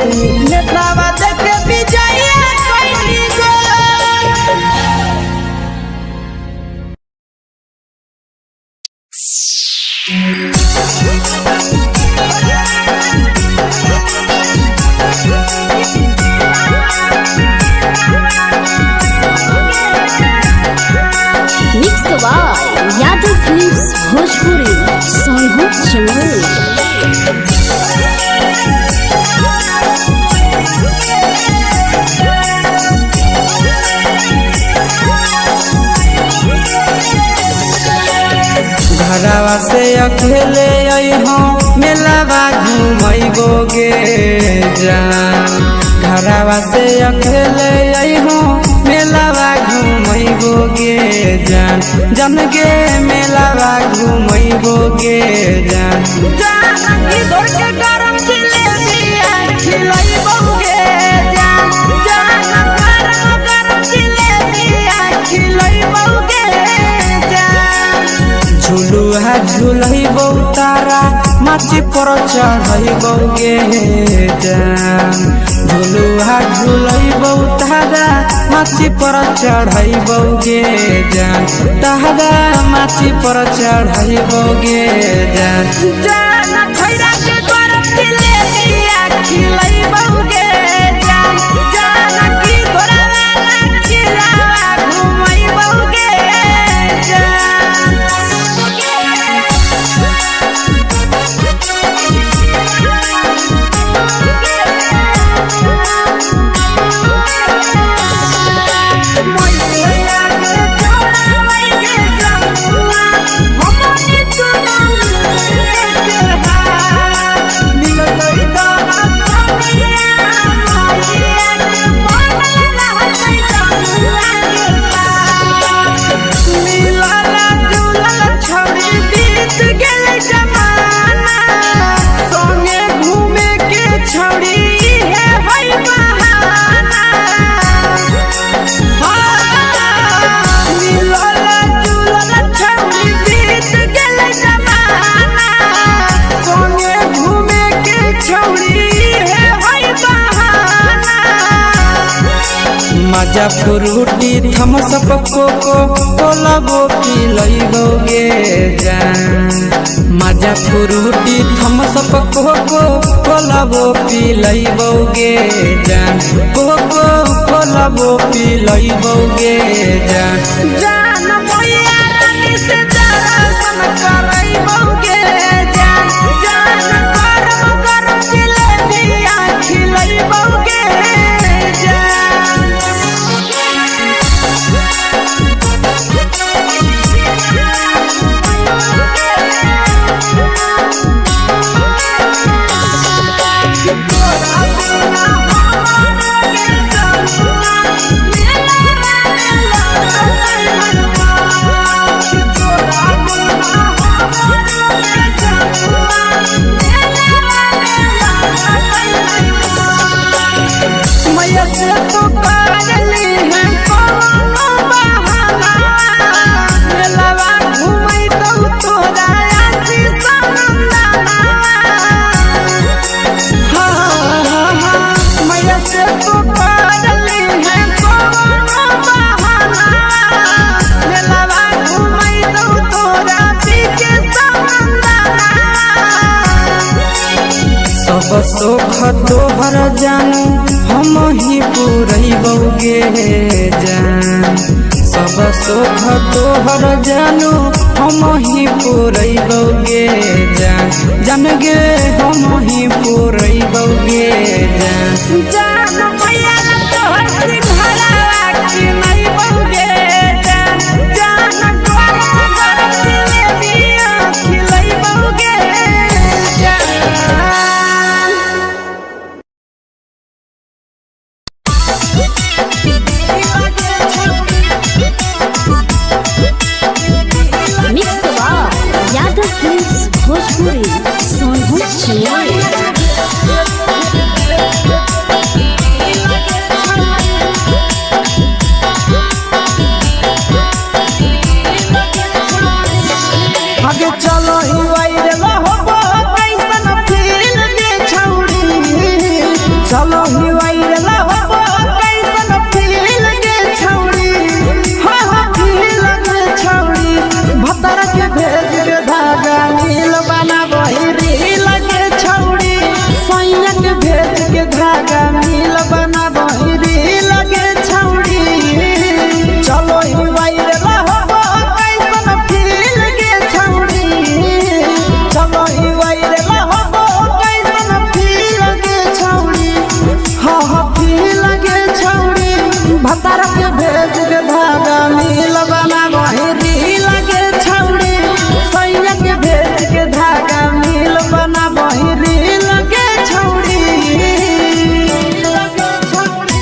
नेतावा देखे विजय कैली गो यादव फिल्म्स भोजपुरी सोनू चैनल घरवा से अकेले अइहो मेलावा घूमैबो गे जान घरवा से अकेले अइहो मेलावा घूमैबो गे जान जन गे मेलावा घूमैबो गे जान जान की दौड़ के गरम जिलेबिया खिलैबो गे जान जान गरम जिलेबिया खिलैबो गे जान झुलुहा झुलैबो तारा माची पर चढ़ैबो गे जान झुलुहा झुलैबो तारा माची पर चढ़ैबो गे जान तारा माची पर चढ़ैबो गे जान जान खैरा के गरम जिलेबिया खिलैबो गे जान जान की घोड़ावाला खिलावा घुमैबो गे जान मजा फ्रूटी थम्स अप कोको कोला वो पी लइबोगे जान मजा फ्रूटी थम्स अप कोको कोला वो पी लइबोगे जान कोको कोला वो पी लइबोगे जान जान मैया रानी से दर्शन करइबोगे जान जान गरम गरम जिलेबिया खिलइबोगे जान सब सुख तोहर जानू हम ही पूरइबोगे जान सब सुख तोहर जानू हम ही पूरइबोगे जान जान गे हम ही पूरइबोगे जान जान मैया तोहर सिंघाड़ा खिलइबोगे जान जान गरम गरम जिलेबिया खिलइबोगे जान मिक्स यादव फिल्म्स भोजपुरी सोनू चिड़िया आगे चलो ही वायरल होबो कैसन फील के छौड़ी चलो ही वायरल होबो कैसन फील के छौड़ी हां हां फील के छौड़ी भतर के भेज के धागा नील बना बहिरी लगे छौड़ी सैया के भेज के धागा नील बना बहिरी लगे छौड़ी चलो ही वायरल होबो कैसन फील के छौड़ी चलो ही वायरल होबो कैसन फील के छौड़ी हां हां फील के छौड़ी भतर के भेज के धागा नील बना बहिरी लगे छौड़ी सैया के भेज के धागा नील बना बहिरी लगे छौड़ी लगे छौड़ी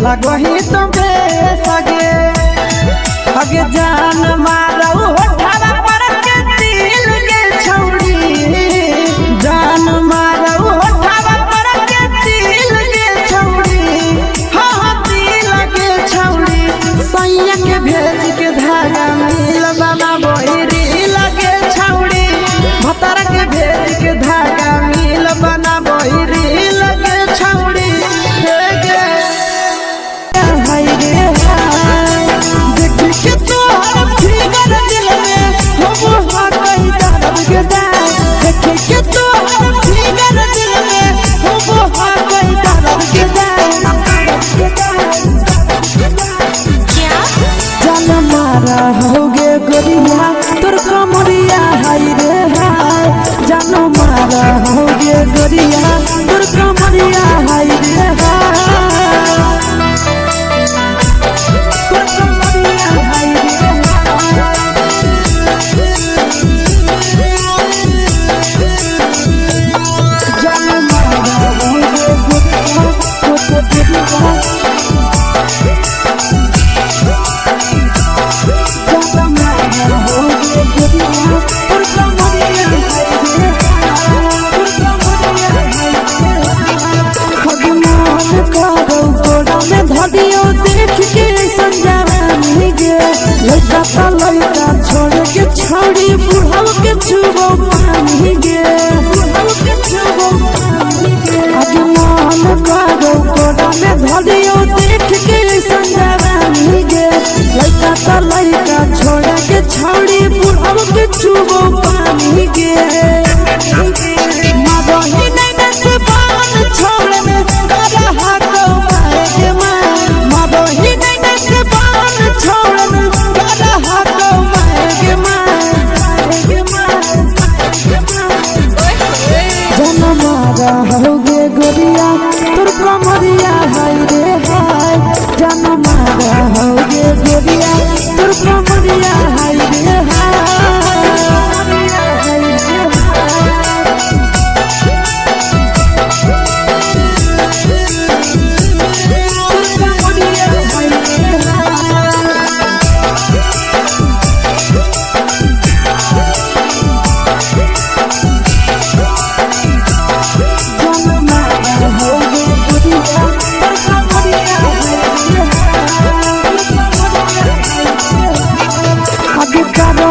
लगही तो बेसगे अगे जान मारो होठवा पर के दिल के छौड़ी जान मारो होठवा पर के दिल के छौड़ी हाँ दिल के छौड़ी सैया के भेज के धागा मिल बना बोहिरी लगे छौड़ी भतर के भेज के धागा मिल बना बोहिरी लगे छौड़ी के तोहर फिगर दिल में हम हाथ दर्द के देख के तोहर फिगर दिल में हम हाथ दर्द के जान मारा होगे गोरिया तोर कमरिया हाय रे हाय जान मारा होगे गोरिया तोर कमरिया हाय रे हाय लड़का छोड़ के छौड़ी बुढ़ाव के छुबो पानी गे आज मान करो कोड़ा में धरियो देख के संजवानी गे लड़का छोड़ के छौड़ी बुढ़ाव के छुबो पानी गे मादही नहीं से बान छोड़ में करा हाथो मारे के मादही नहीं से बान छोड़ में करा हाथो मारे के जन मारा होगे गोरिया तोर कमरिया हाय रे हाय जन मारा होगे गोरिया तोर कमरिया हाय रे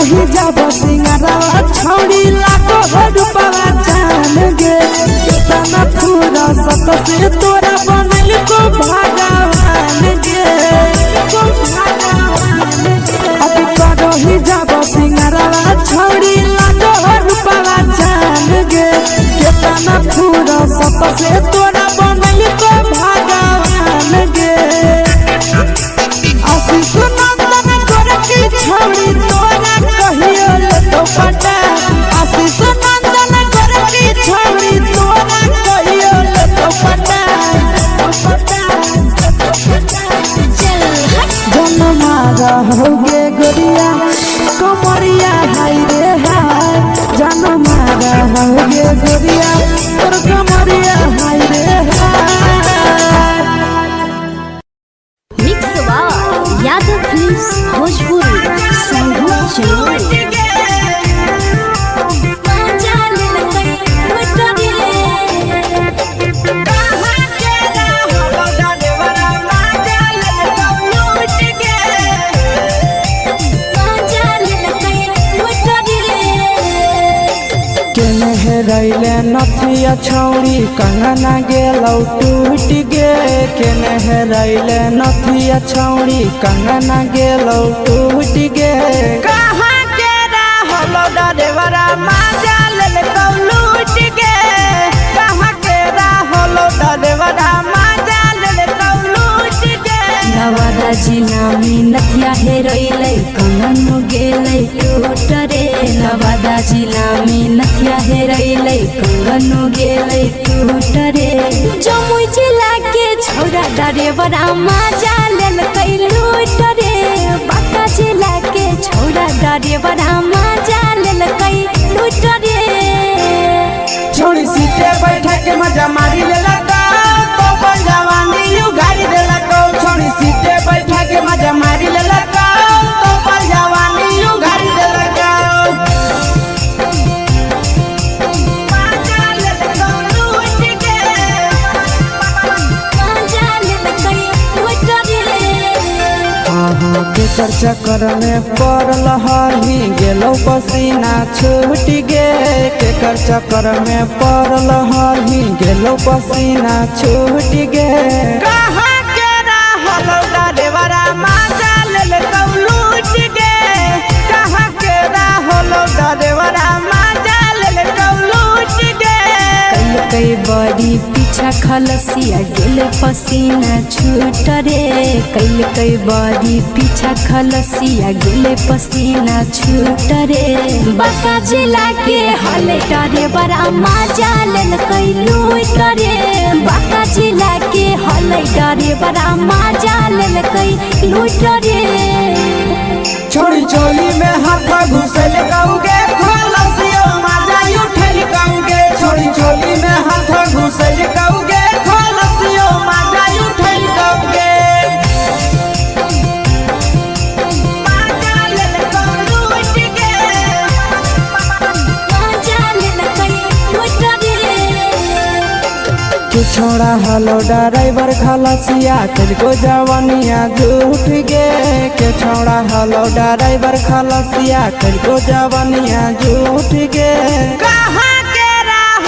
ही जब सिंगारा छौड़ी लाखो रुपवा जान गे कितना पूरा सत से तोरा बनल को भगवान गे अभी करो ही जब सिंगारा छौड़ी लाखो रुपवा जान गे कितना पूरा सत से तोरा बनल को भगवान गे आशीष नंदन कर की छौड़ी तोरा कहियो तो पटा आशीष नंदन कर की छौड़ी तोरा कहियो तो पटा जन मारा होगे गोरिया कमरिया हाय रे हाय जन मारा होगे गोरिया तोर कमरिया हाय रे हाय मिक्स यादव फिल्म्स भोजपुरी संगीत चैनल रैले नथिया छौड़ी कंगना गेलौ टूट गे केने रैले नथिया छौड़ी कंगना गेलौ टूट गे कहाँ के रहलो डरेवरा माजा लेलकौ लूट गे कहाँ के रहलो डरेवरा माजा लेलकौ लूट गे नवादा जिला में नथिया हेरोइलै कंगन गेलै टूट रे नवादा जिला में नथिया हेरोइलै कंगन गेलै टूट रे जमुई जिला के छौड़ा डरेवरा माजा लेलकै लूट रे बांका जिला के छौड़ा डरेवरा माजा लेलकै लूट रे छोड़ी सीटे बैठा के मजा मारी लेलकौ तो जवानी यू गाड़ी देलकौ केकर चक्कर में पड़ल हही गेलो पसीना छूट गे। केकर चक्कर में पड़ल हही गेलो पसीना छूट गे। कहाँ के रहल डरेवरा माजा लेल लूट गे। कहाँ के रहल डरेवरा माजा लेल लूट गे। कई बड़ी पीछा खलसिया गेल पसीना छूट रे। कई बड़ी पीछा खलसिया गेल पसीना छूट रे। बाका जिला के हले डरे बड़ा मजा लेल कई लूट रे। बाका जिला के हले डरे बड़ा मजा लेल कई लूट रे। छोड़ी चोली में हाथ घुसल गाऊगे खलसियो मजा उठल गाऊगे। छोड़ी चोली में हाथ घुसल गाऊगे खलसियो मजा उठल गाऊगे। छोड़ा हलो ड्राइवर खलसिया तुझको जवानिया झूठ गे। के छोड़ा हलो ड्राइवर खलसिया तुझको जवानिया झूठ गे। कहाँ के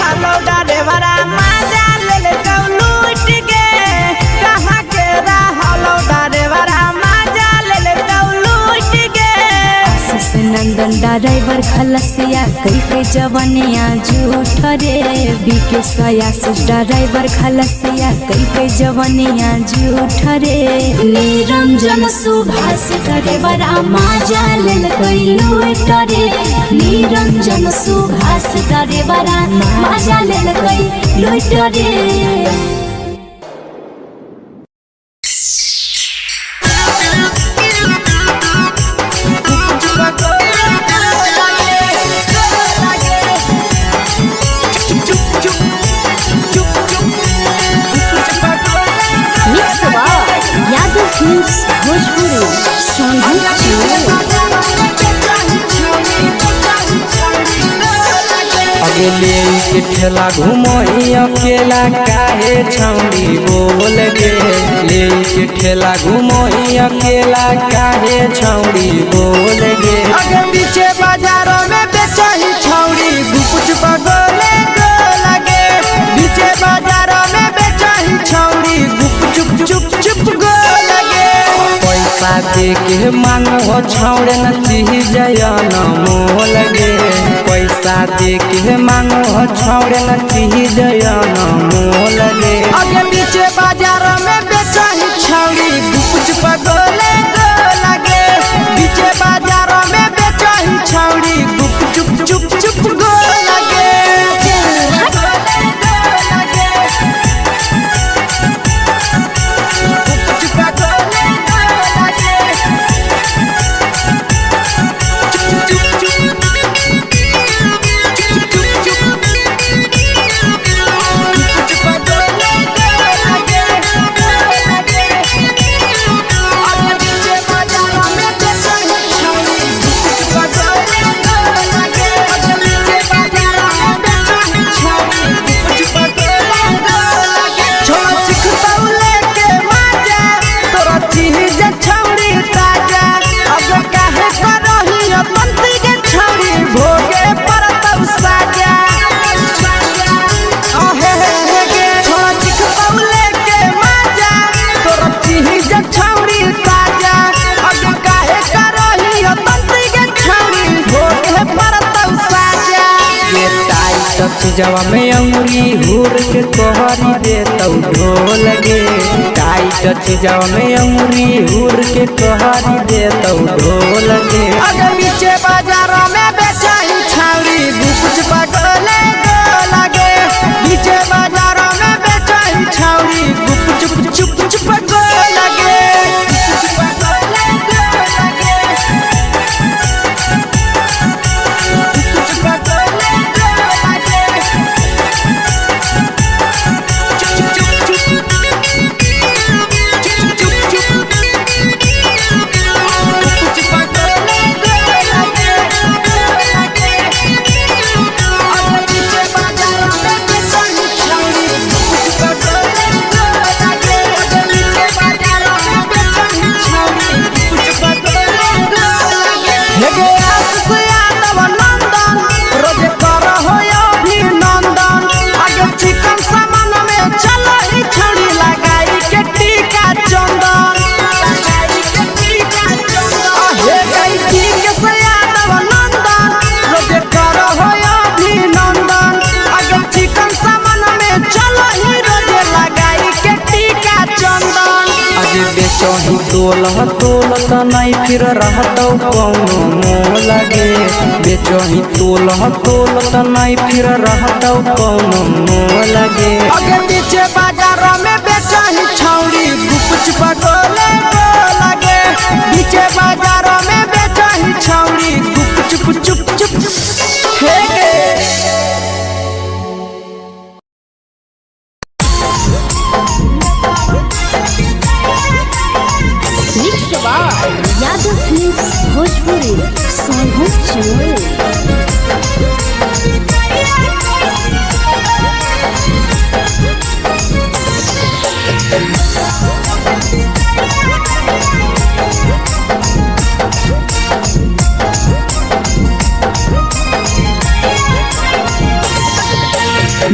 हलो ड्राइवर मजा लेल लूट गे। कहाँ के हलो ड्राइवर मजा लेल लूट गे। आशीष नंदन ड्राइवर खलसिया कई जवानिया झूठ रे। बीके आशीष ड्राइवर खलसिया कई जवानिया झूठ रे। निरंजन सुभाष ड्राइवर मजा लेल कई लूट रे। निरंजन सुभाष ड्राइवर मजा लेल कई लूट रे। अगले के ठेला घुमई अकेला काहे छौड़ी बोल गे। ले के ठेला घुमई अकेला काहे छौड़ी बोल गे। अगे पीछे बाजारों में बेचही छौड़ी गुपुच पगोले गो लगे। पीछे बाजारों में बेचही छौड़ी गुप चुप चुप गो लगे। पैसा दे के मांगो छौड़े न चीज न मोल गे। पैसा दे के मांगो छौड़े न चीज न मोल गे। अगे पीछे बाजारों में बेचही छौड़ी गुपुच पगोले गो लगे। पीछे बाजारों में बेचही छौड़ी गुप चुप गो लगे। जवा में अंगुरी हुर के तोहरी दे तौ ढोल गे। टाइट जवा में अंगुरी हुर के तोहरी दे तौ ढोल गे। अगे पीछे बाजारों में बेचही छौड़ी गुपुच पगोले गो लगे। पीछे बाजारों में बेचही छौड़ी गुप चुप गो लगे। बेचही तोलत नहीं फिर रहतौ कौनो मोल गे बेचही तोलत नहीं फिर रहतौ कौनो मोल गे आगे पीछे बाजार में बेचही छौड़ी गुपच पगोले लगे पीछे बाजार में बेचही छौड़ी गुप चुप चुप हे गे यादव फिल्म्स भोजपुरी सोनू चमोली।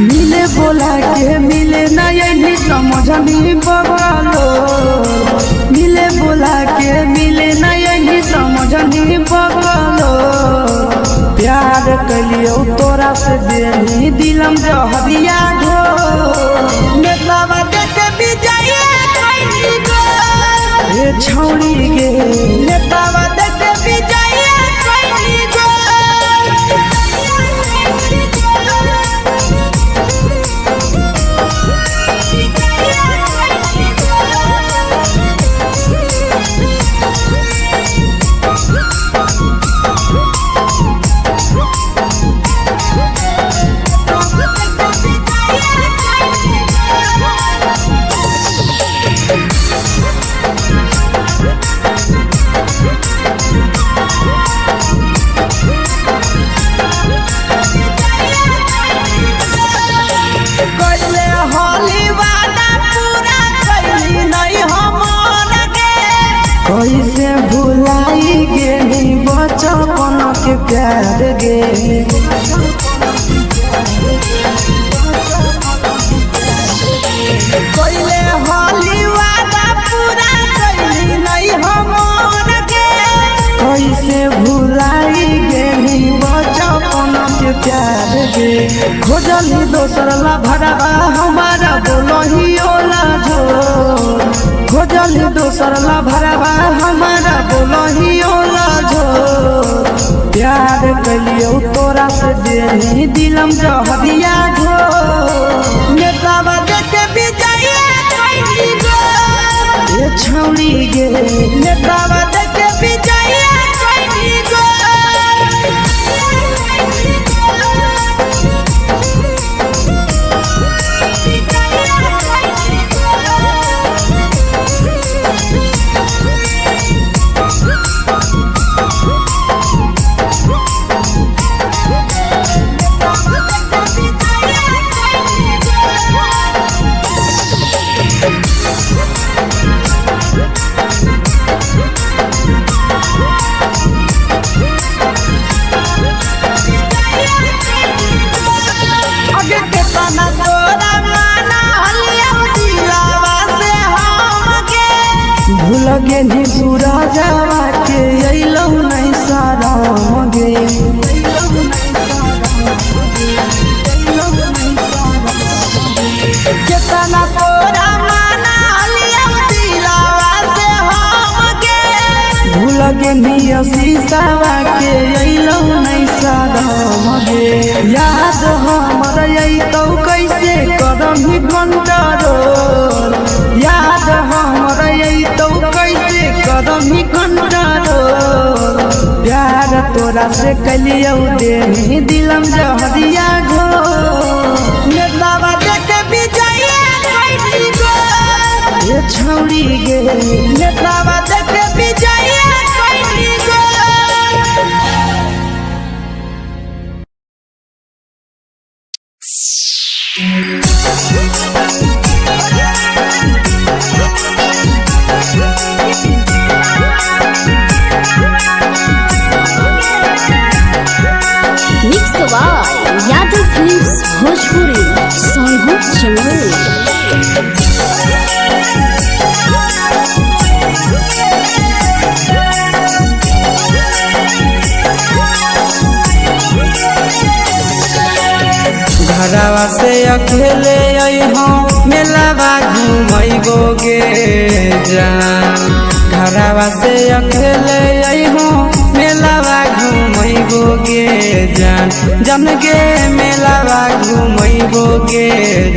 मिले बोला के मिले ना यही समझनी बगलो मिले बोला के मिले ना यही समझनी बगलो प्यार कलियो तोरा से बेनी दिलम जहरिया घो नेतावा देख भी जाइए कोई गो ए छौड़ी गे नेतावा देख भी जाइए कोई गो कैसे भुलाई गेली बचपन के प्यार गे कैले होली वादा पूरा कैली नहीं हमर गे कैसे भुलाई गेली बचपन के प्यार गे खोजली दोसर ला भरवा हमारा बोलही ओला जो खोजली दोसर ला भरवा हमारा बोलही ओला जो प्यार कलियो तोरा से देनी दिलम जहरिया घो नेतावा देख भी जाइए कोई गो ए छौड़ी गे नेतावा देख भी जाइए कोई गो लगे नी पूरा जावा के अइलौ नहीं सारा मगे केतना तोरा माना लिया दिलावा से हम गे भूल गे नी शीशावा के अइलौ नहीं सारा मगे याद हमर अइतौ कैसे करम कंट्रोल याद हमर अइतौ कैसे करम कंट्रोल प्यार तोरा से कलियो देनी दिलम जहरिया घो नेतावा देख भी जाइए कोई गो ये छौड़ी गे नेतावा देख भी जाइए कोई गो यादव फिल्म्स भोजपुरी सोनू चमोली। घरवा से अकेले अइहो मेलावा घूमैबोगे जान घरवा से अकेले अइहो मेलावा घूमैबोगे जान जन गे मेलावा घूमैबोगे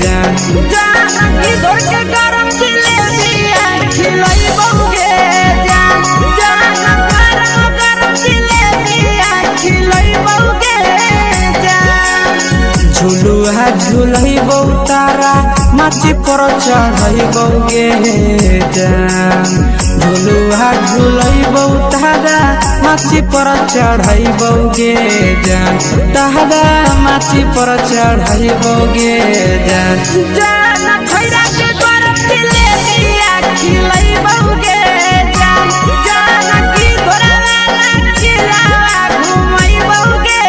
जान जानकी दौड़ के गरम जिलेबिया खिलैबोगे जान जान गरम जिलेबिया खिलैबोगे जान झुलुहा झुलैबो तारा माची पर चढ़ैबोगे जान झुलुहा झुलैबो तारा माची पर चढ़ैबोगे जान तारा माची पर चढ़ैबोगे जान जान खैरा के गरम जिलेबिया खिलैबोगे जान जानकी घोड़ा चिलावा घुमैबोगे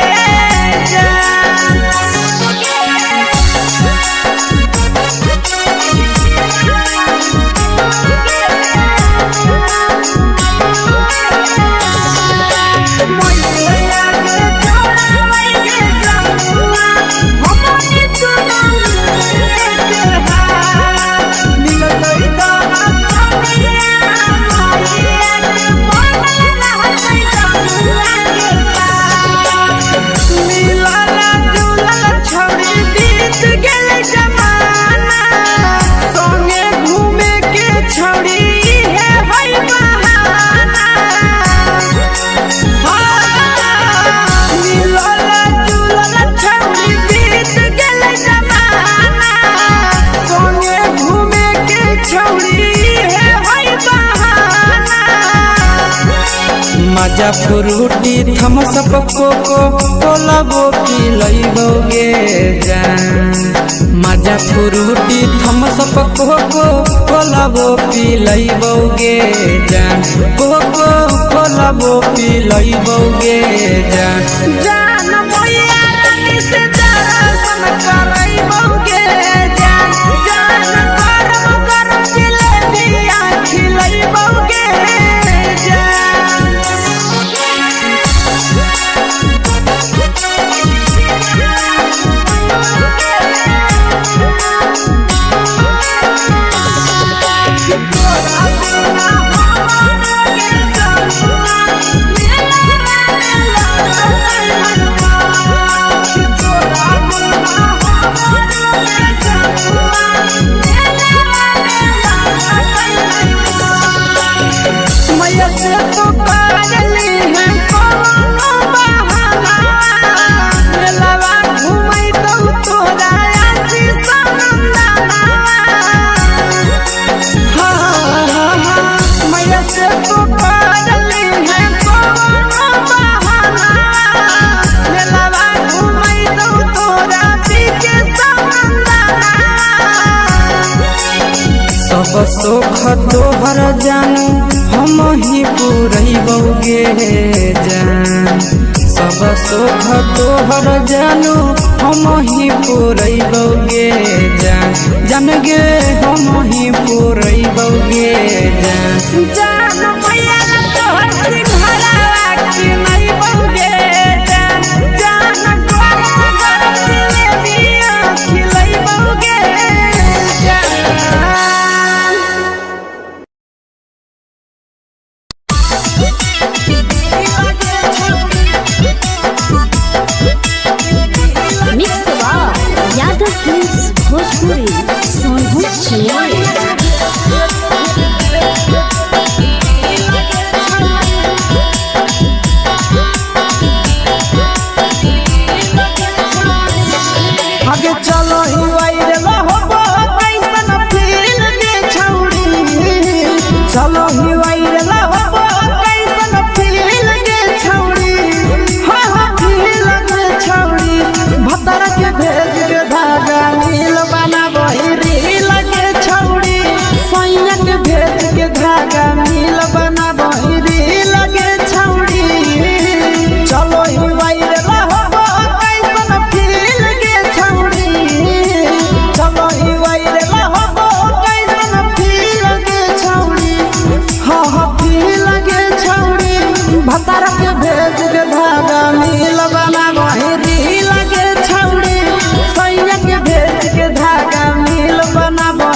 मजा फ्रूटी थम्स अप कोको कोला वो पिलैबोगे जान मजा फ्रूटी थम्स अप कोको कोला वो पिलैबोगे जान कोको कोला वो पिलैबोगे जान जान मोया रानी से दर्शन करैबोगे जान जान गरम जिलेबिया खिलैबोगे जान सब सुख तोहर जानू हम ही पुरैबोगे जान सब सुख तोहर जानू हम ही पुरैबोगे जान जान गे हम ही पुरैबोगे जान जान मैया तोहर सिंघरावा खिलैबोगे जान जान गरम जिलेबिया खिलैबोगे जान मिक्स यादव फिल्म्स भोजपुरी सोनू चिया आगे चलो ही वायरल होबो कैसन फील के छौड़ी चलो ही वायरल होबो कैसन फील के छौड़ी हां हां फील के छौड़ी भतर के भेज के धागा नील बनाबो रील के छौड़ी सैया के भेज के धागा नील बनाबो रील के छौड़ी चलो ही वायरल होबो कैसन फील के छौड़ी चलो ही वायरल होबो कैसन फील के छौड़ी हां हां फील के छौड़ी भतर के भेज के धागा नील बनाबो रील के छौड़ी सैया के भेज के धागा नील बनाबो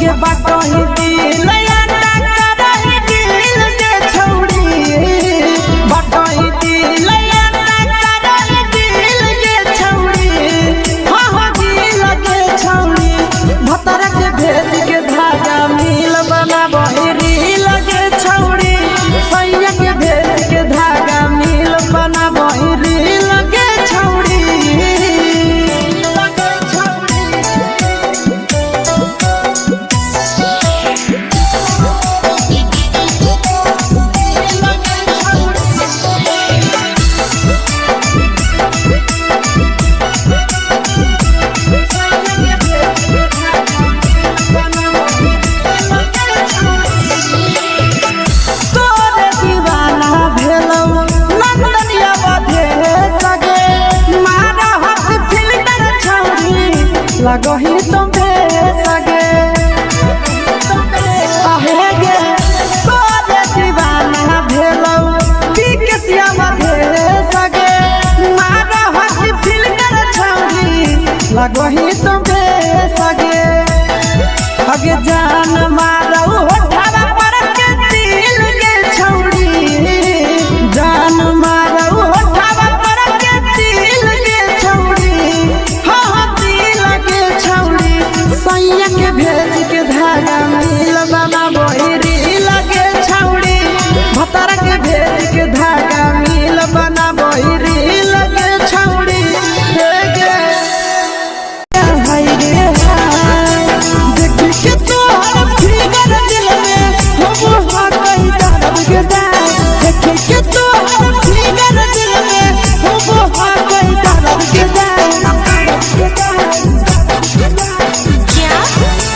के बाटही दिल आटा करही दिल के छौड़ी बाटही दिल आटा करही दिल के छौड़ी हाँ दिल के छौड़ी भतर के भेज के धागा मिल बनाबही रील के छौड़ी सैया के भेज के धागा मिल बनाबही रील के छौड़ी लगही तुम्हे सगे आहे गे तोरे दीवाना भेलौ बिकसिया बधे सगे मारा हसी फिल्टर छौरी लगही तुम्हे सगे अगे जान मारौ होठवा पर के दिल के छौरी जान मारौ होठवा पर के दिल के छौरी सैया के भेज के धागा मिल बनाबही रील के छौड़ी भतर के भेज के धागा मिल बनाबही रील के छौड़ी हाय रे हाय देखी के तोहर फिगर दिल में हम कहीं दर्द के दाग देखी के तोहर फिगर दिल में हम कहीं दर्द के दाग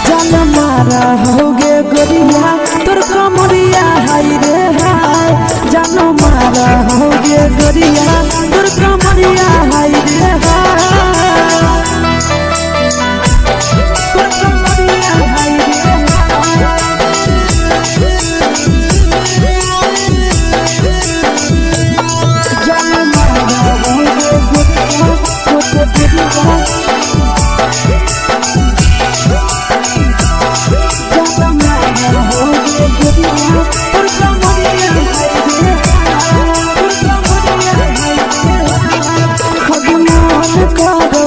जान मारा होगे गोरिया तोर कमरिया हाय रे हाय जान मारा होगे गोरिया तोर कमरिया हाय रे हाय तोर कमरिया हाय रे जान मारा होगे गोरिया तोर कमरिया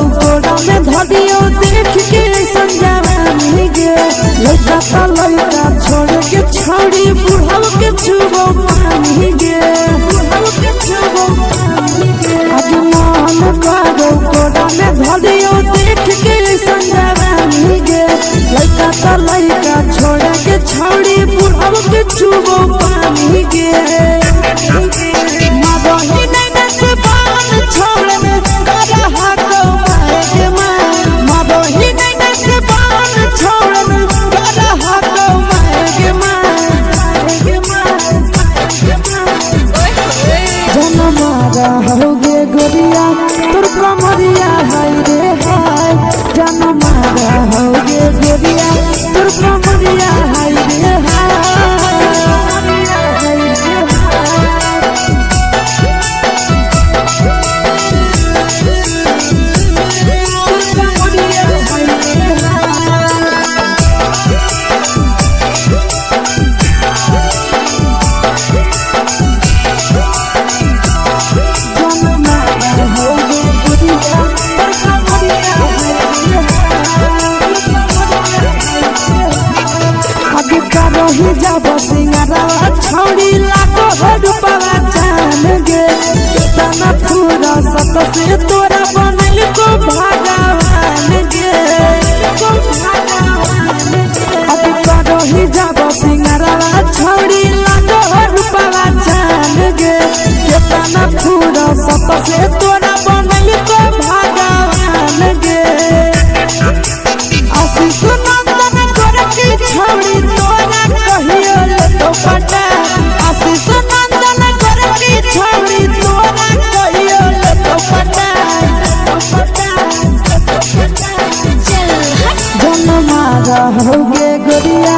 धदियो देख के संजवानी गे लड़का ता लड़का छोड़ के छौड़ी बुढ़ाव के छुबो पानी गे बुढ़ाव के छुबो पानी गे आज मन करो कोड़ा में धदियो देख के संजवानी गे लड़का ता लड़का छोड़ के छौड़ी बुढ़ाव के छुबो पानी गे मदही नहीं से बान छोड़ में करा हाको मारे मदही नहीं से बान छोड़ में करा हाको मारे जन मारा होगे गोरिया तोर कमरिया हाय रे हाय जन मारा होगे गोरिया तोर कमरिया हाय रे हाय रही जब सिंगारा छौड़ी लाखो रुपया जान गे तना पूरा सत से तोरा बनल को भगवान गे अब रही जब सिंगारा छौड़ी लाखो रुपया जान गे तना पूरा सत से तोरा बनल को भगवान गे आशीष नंदन गोरखी छौड़ी तोरा कहियो तो पटा आशीष नंदन गोरखी छौड़ी तोरा कहियो तो पटा जन मारा होगे गोरिया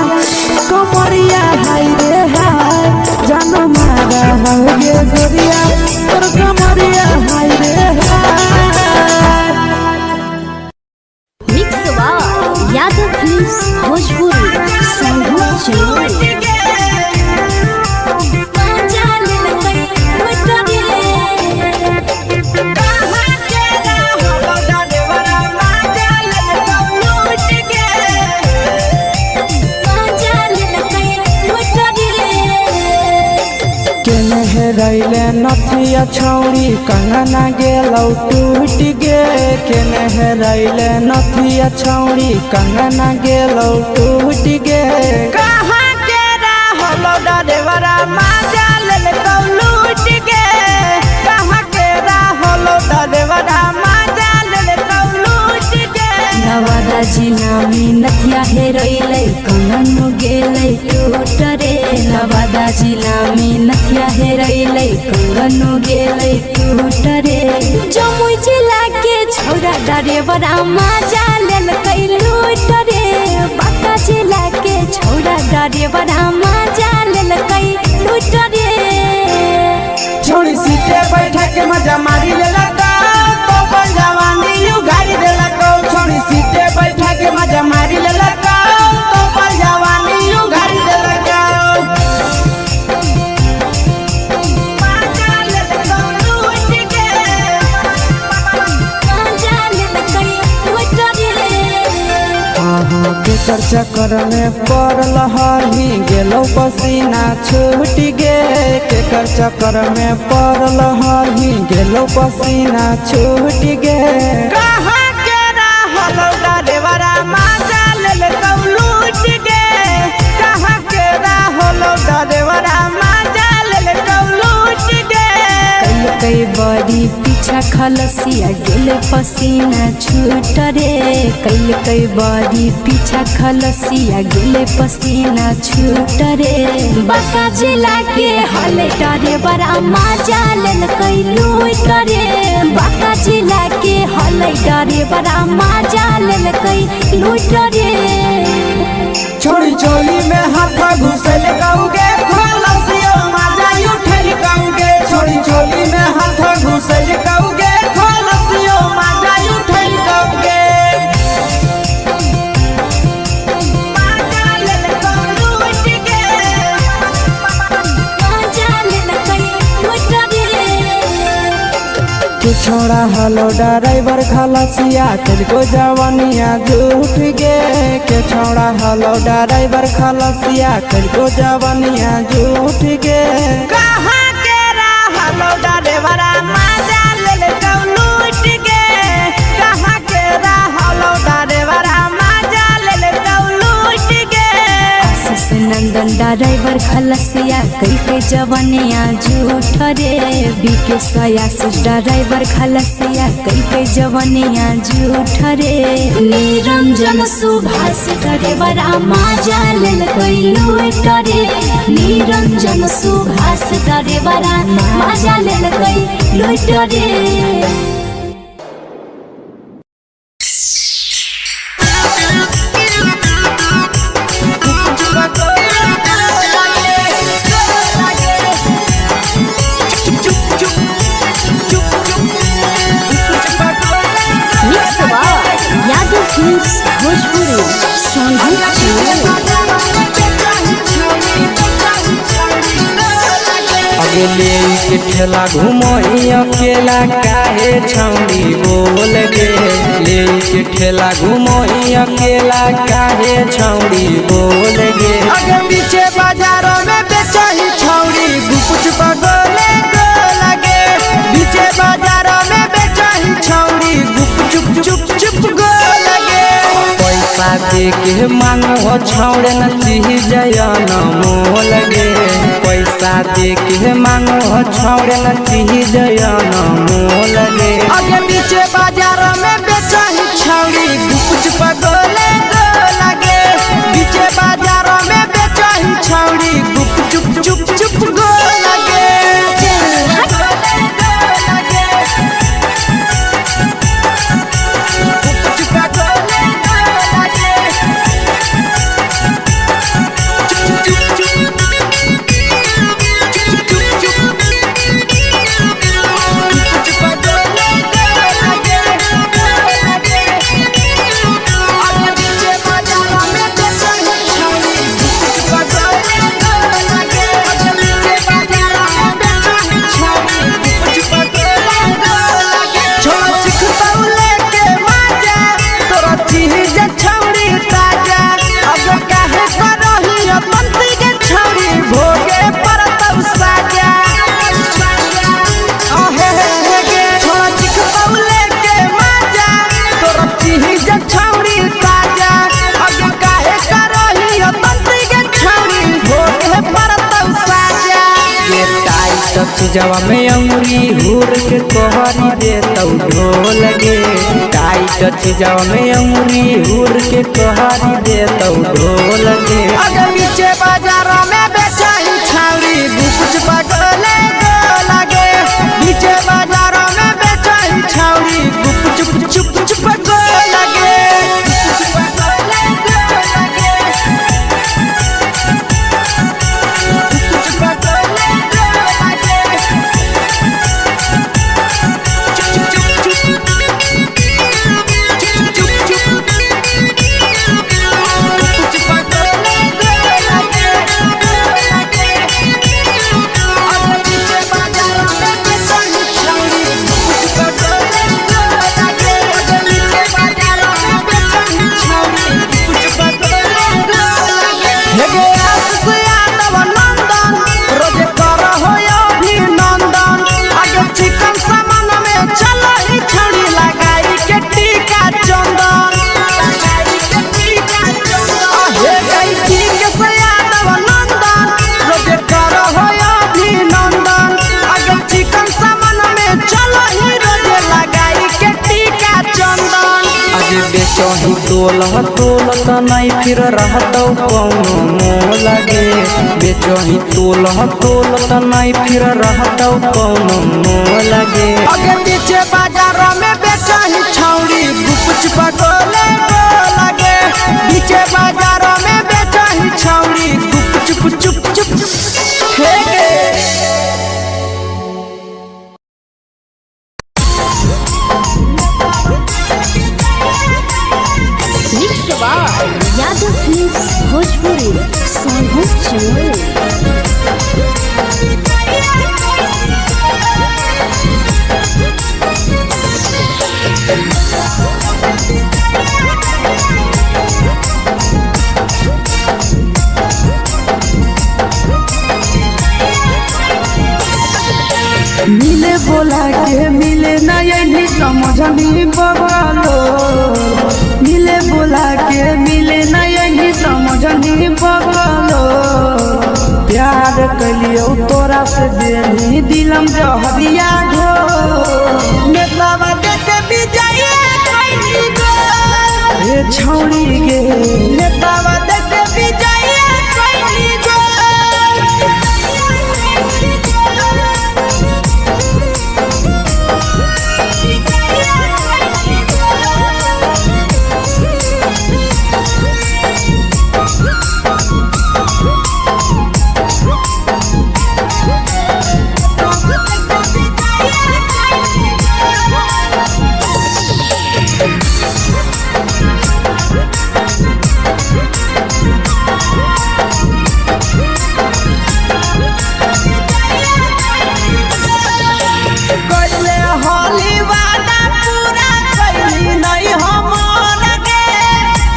कमरिया हाय रे हाय जन मारा होगे गोरिया तोर कमरिया हाय रे हाय मिक्स यादव फिल्म्स भोजपुरी। हेराइले नथिया छौड़ी कंगना गेलौ टूट गे केने हेराइले नथिया छौड़ी कंगना गेलौ टूट गे कहाँ के रहलो डरेवरा माजा लेल कौ लूट गे कहाँ के रहलो डरेवरा माजा लेल कौ लूट गे नवादा जिला में नथिया हेरैले कंगन गेलै टूट रे नवादा जिला में नथिया हेरैले कंगन गेलै टूट रे जमुई जिला के छौरा डरेवरा माजा लेल कै लूट रे बांका जिला के छौरा डरेवरा माजा लेल कै लूट रे छोड़ी सीटे बैठा के मजा मारी लेला तो पर जवानी यू गाड़ी देला को छोड़ी सीटे बैठा के मजा मारी लेला तो पर जवानी यू गाड़ी देला माजा लेल कौ लूट गे माजा लेल कै लूट रे के चर्चा करने पड़ल हही गेलौ पसीना छूट गे के चक्कर में पड़ल हही गेलौ पसीना छूट गे कहाँ के रहलो डरेवरा माजा लेल कौ लूट गे कहाँ के रहलो डरेवरा माजा लेल कौ लूट गे कई बड़ी पीछा खलसिया गेल पसीना छूट रे कई बड़ी पीछा खलसिया गेल पसीना छूट रे बांका जिला के हले डरे बड़ा माजा लेल कई लूट रे बांका जिला के हले डरे बड़ा माजा लेल कई लूट रे छोड़ी चोली में हाथ घुसल कौगे खलसियो माजा उठल कौगे छोड़ी चोली में हाथ घुसल कौगे खलसियो माजा उठल कौगे माजा लेल कौ लूट गे माजा लेल कई लूट रे के छोड़ा हलो ड्राइवर खलसिया तेलको जवानिया झूठ गे के छोड़ा हलो ड्राइवर खलसिया तेलको जवानिया झूठ गे कहाँ के रहलो डरेवरा माजा लेल कौ लूट गे कहाँ के रहलो डरेवरा माजा लेल कौ लूट गे आशीष नंदन ड्राइवर खलसिया कई के जवानिया झूठ रे बीके आशीष ड्राइवर खलसिया कई के जवानिया झूठ रे निरंजन सुभाष ड्राइवरा माजा लेल कई लूट रे निरंजन सुभाष ड्राइवरा माजा लेल कई लूट रे यादव फिल्म्स भोजपुरी अगले के ठेला घुमई अकेला काहे छौड़ी बोल गे ले के ठेला घुमई अकेला काहे छौड़ी बोल गे आगे पीछे बाजारों में बेचही छौड़ी गुपुच पगोले गो लगे पीछे बाजारों में बेचही छौड़ी गुप चुप चुप चुप गो लगे पैसा दे के मांगो छौड़े न चीज जयन मोल गे पैसा दे के मांगो छौड़े न चीज जयन मोल गे आगे पीछे बाजारों में बेचही छौड़ी गुपुच पगोले गो लगे पीछे बाजारों में बेचही छौड़ी गुप चुप चुप चुप गो लगे चीजवा में अंगुरी हुर के कहरी दे तौ ढोल गे टाइट चीजवा में अंगुरी हुर के कहरी दे तौ ढोल गे अगर नीचे बाजार में बेचाई छावरी गुकुच पगले लगे नीचे बाजार में बेचाई छावरी गुकुच चुप चुप लगे बेचही तोल त नहीं फिर रहतौ कौनो मोल गे बेचही तोल त नहीं फिर रहतौ कौनो मोल गे अगे पीछे बाजार में बेचही छौरी गुकुच पगले लगे पीछे बाजार में बेचही छौरी गुकुच चुप चुप हे गे यादव फिल्म्स भोजपुरी सोनू मिले बोला के मिले नहीं समझनी बगलो मिले बोला के मिले नहीं समझनी बगलो प्यार कलियो तोरा से देनी दिलम जहरिया घो नेतावा देते विजय खैनी गो ए छौरी गे नेतावा देते विजय खैनी गो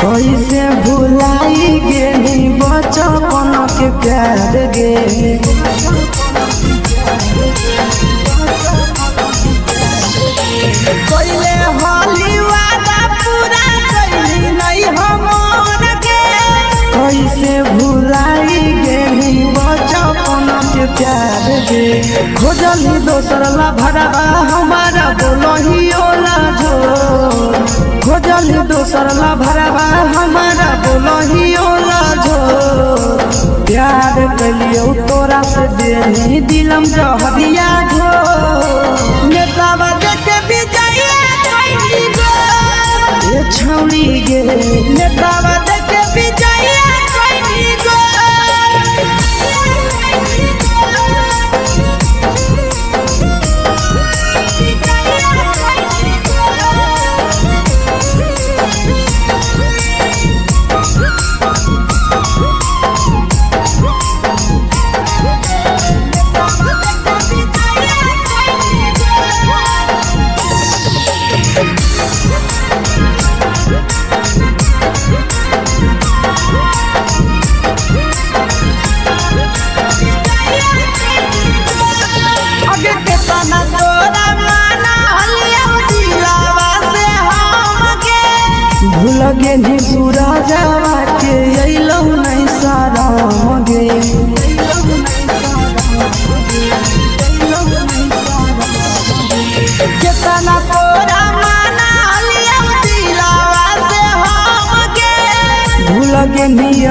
कैसे भुलाई गेली बचपन के प्यार गे कैले होली वादा पूरा कैली नहीं हमर गे कैसे भुलाई गेली बचपन के प्यार गे खोजली दोसर ला भरवा हमारा बोलही ओला जो खोजली दोसर ला भरवा हमारा बोलही ओला जो प्यार कलियो तोरा से देनी दिलम जहरिया घो नेतावा देखे विजय खैनी गो ए छौरी गे नेतावा देखे विजय खैनी गो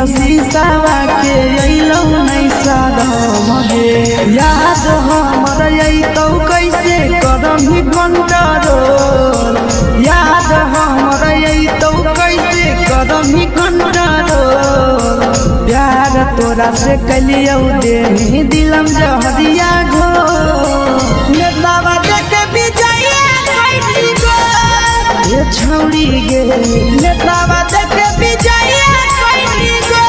शीशावा के अइलौ नहीं सादम गे याद हमर अइतौ कैसे करही कंट्रोल याद हमर अइतौ कैसे करही कंट्रोल प्यार तोरा से कलियौ देही दिलम जहरिया घो नेतावा देखे विजया कैली गो ये छौड़ी गे नेतावा देखे विजया कैली गो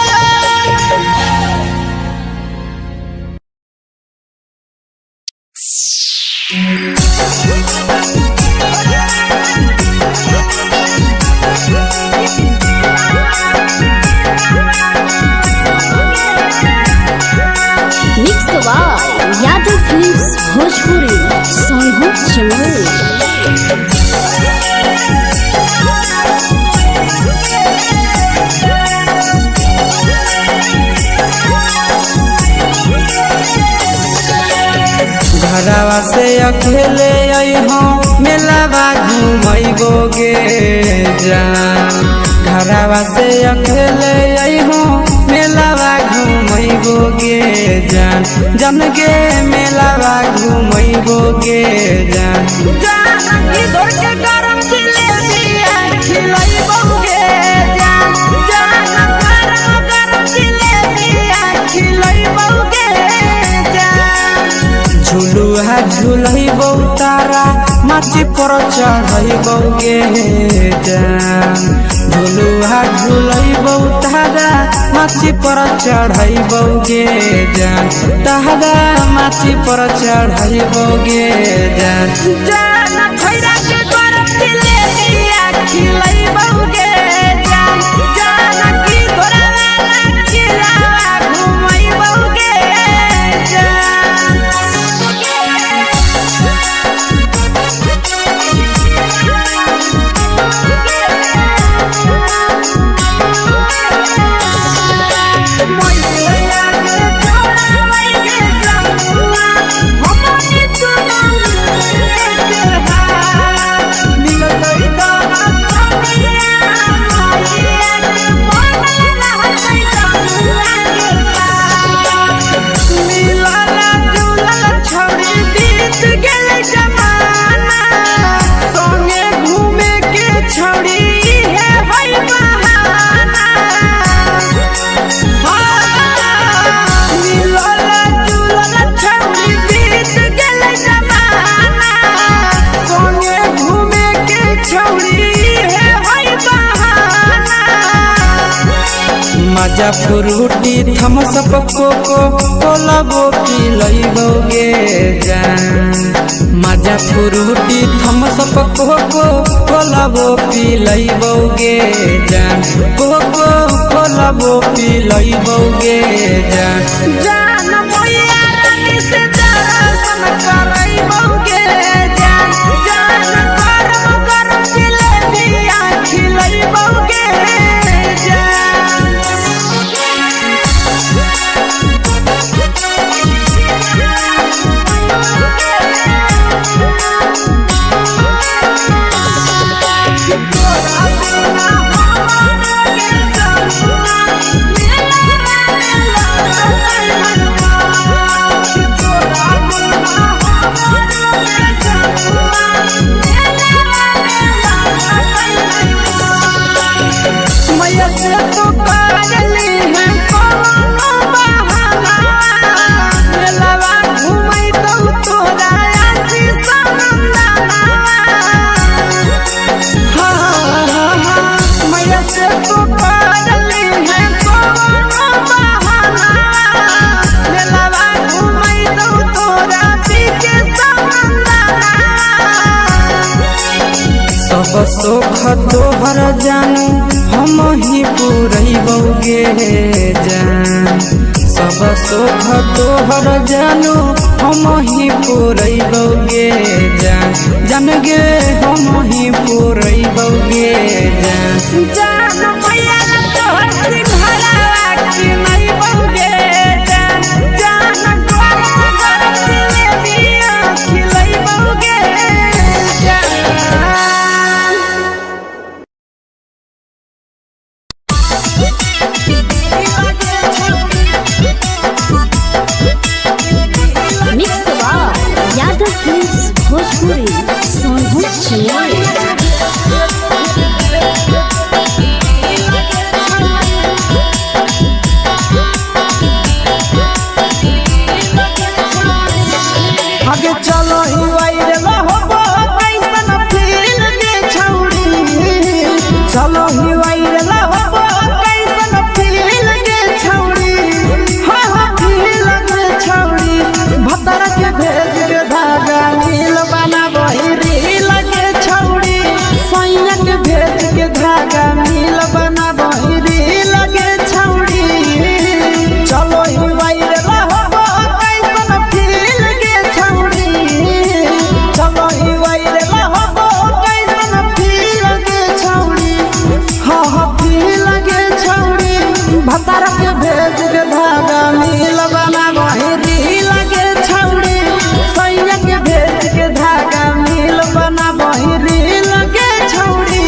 mix by Yadav films Bhojpuri सोनू चमल। घरवा से अकेले अइहो मेलावा घूमैबो गे जान घरवा से अकेले अइहो मेलावा घूमैबो गे जान जन गे मेलावा घूमैबो गे जान जानकी दौड़ के गरम जिलेबिया खिलैबौ गे जान गरम जिलेबिया खिलैबौ गे जान झुलुहा झुलैबौ तारा माची पर चढ़ैबौ गे जान झुलुहा झुलैबौ तारा माची पर चढ़ैबौ गे जान तारा माची पर चढ़ैबौ गे जान खैरा के गरम जिलेबिया खिलैबौ गे जान जानकी घोड़ावाला खिलावा घुमैबौ गे मजा फ्रूटी थमसप कोको कोलाबो पिलैबौ गे जान मजा फ्रूटी थमसप कोको कोलाबो पिलैबौ गे जान कोको कोलाबो पिलैबौ गे जान जान मैया रानी से दर्शन करैबौ गे जान गरम गरम जिलेबिया खिलैबौ गे सब सुख तोहर जानू हम ही पुरैबौ गे जान सब सुख तोहर जानू हम ही पुरैबौ गे जान जान गे हम ही पुरैबौ गे जान जान मैया तोहर सिंघाड़ा खिलैबौ गे जान गरम गरम जिलेबिया खिलैबौ गे जान के भेज के धागा मिल बना बहिरी लगे छौड़ी सैया के भेज के धागा मिल बना बहिरी लगे छौड़ी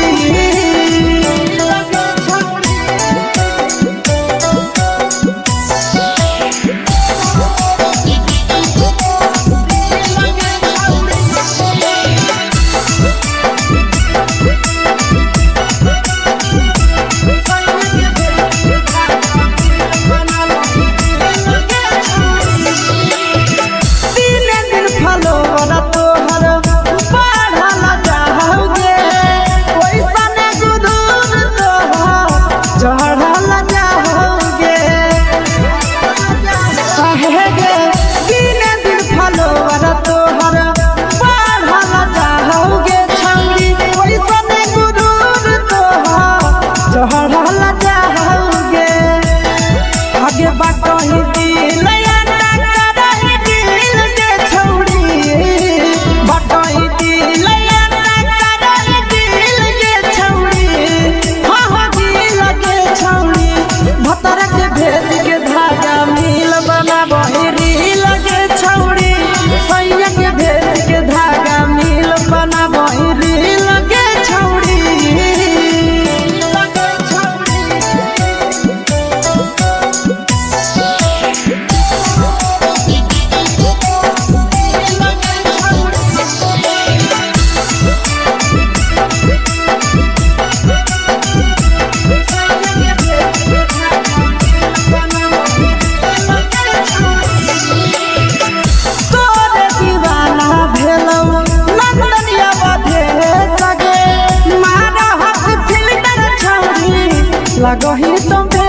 लगही तुम्हे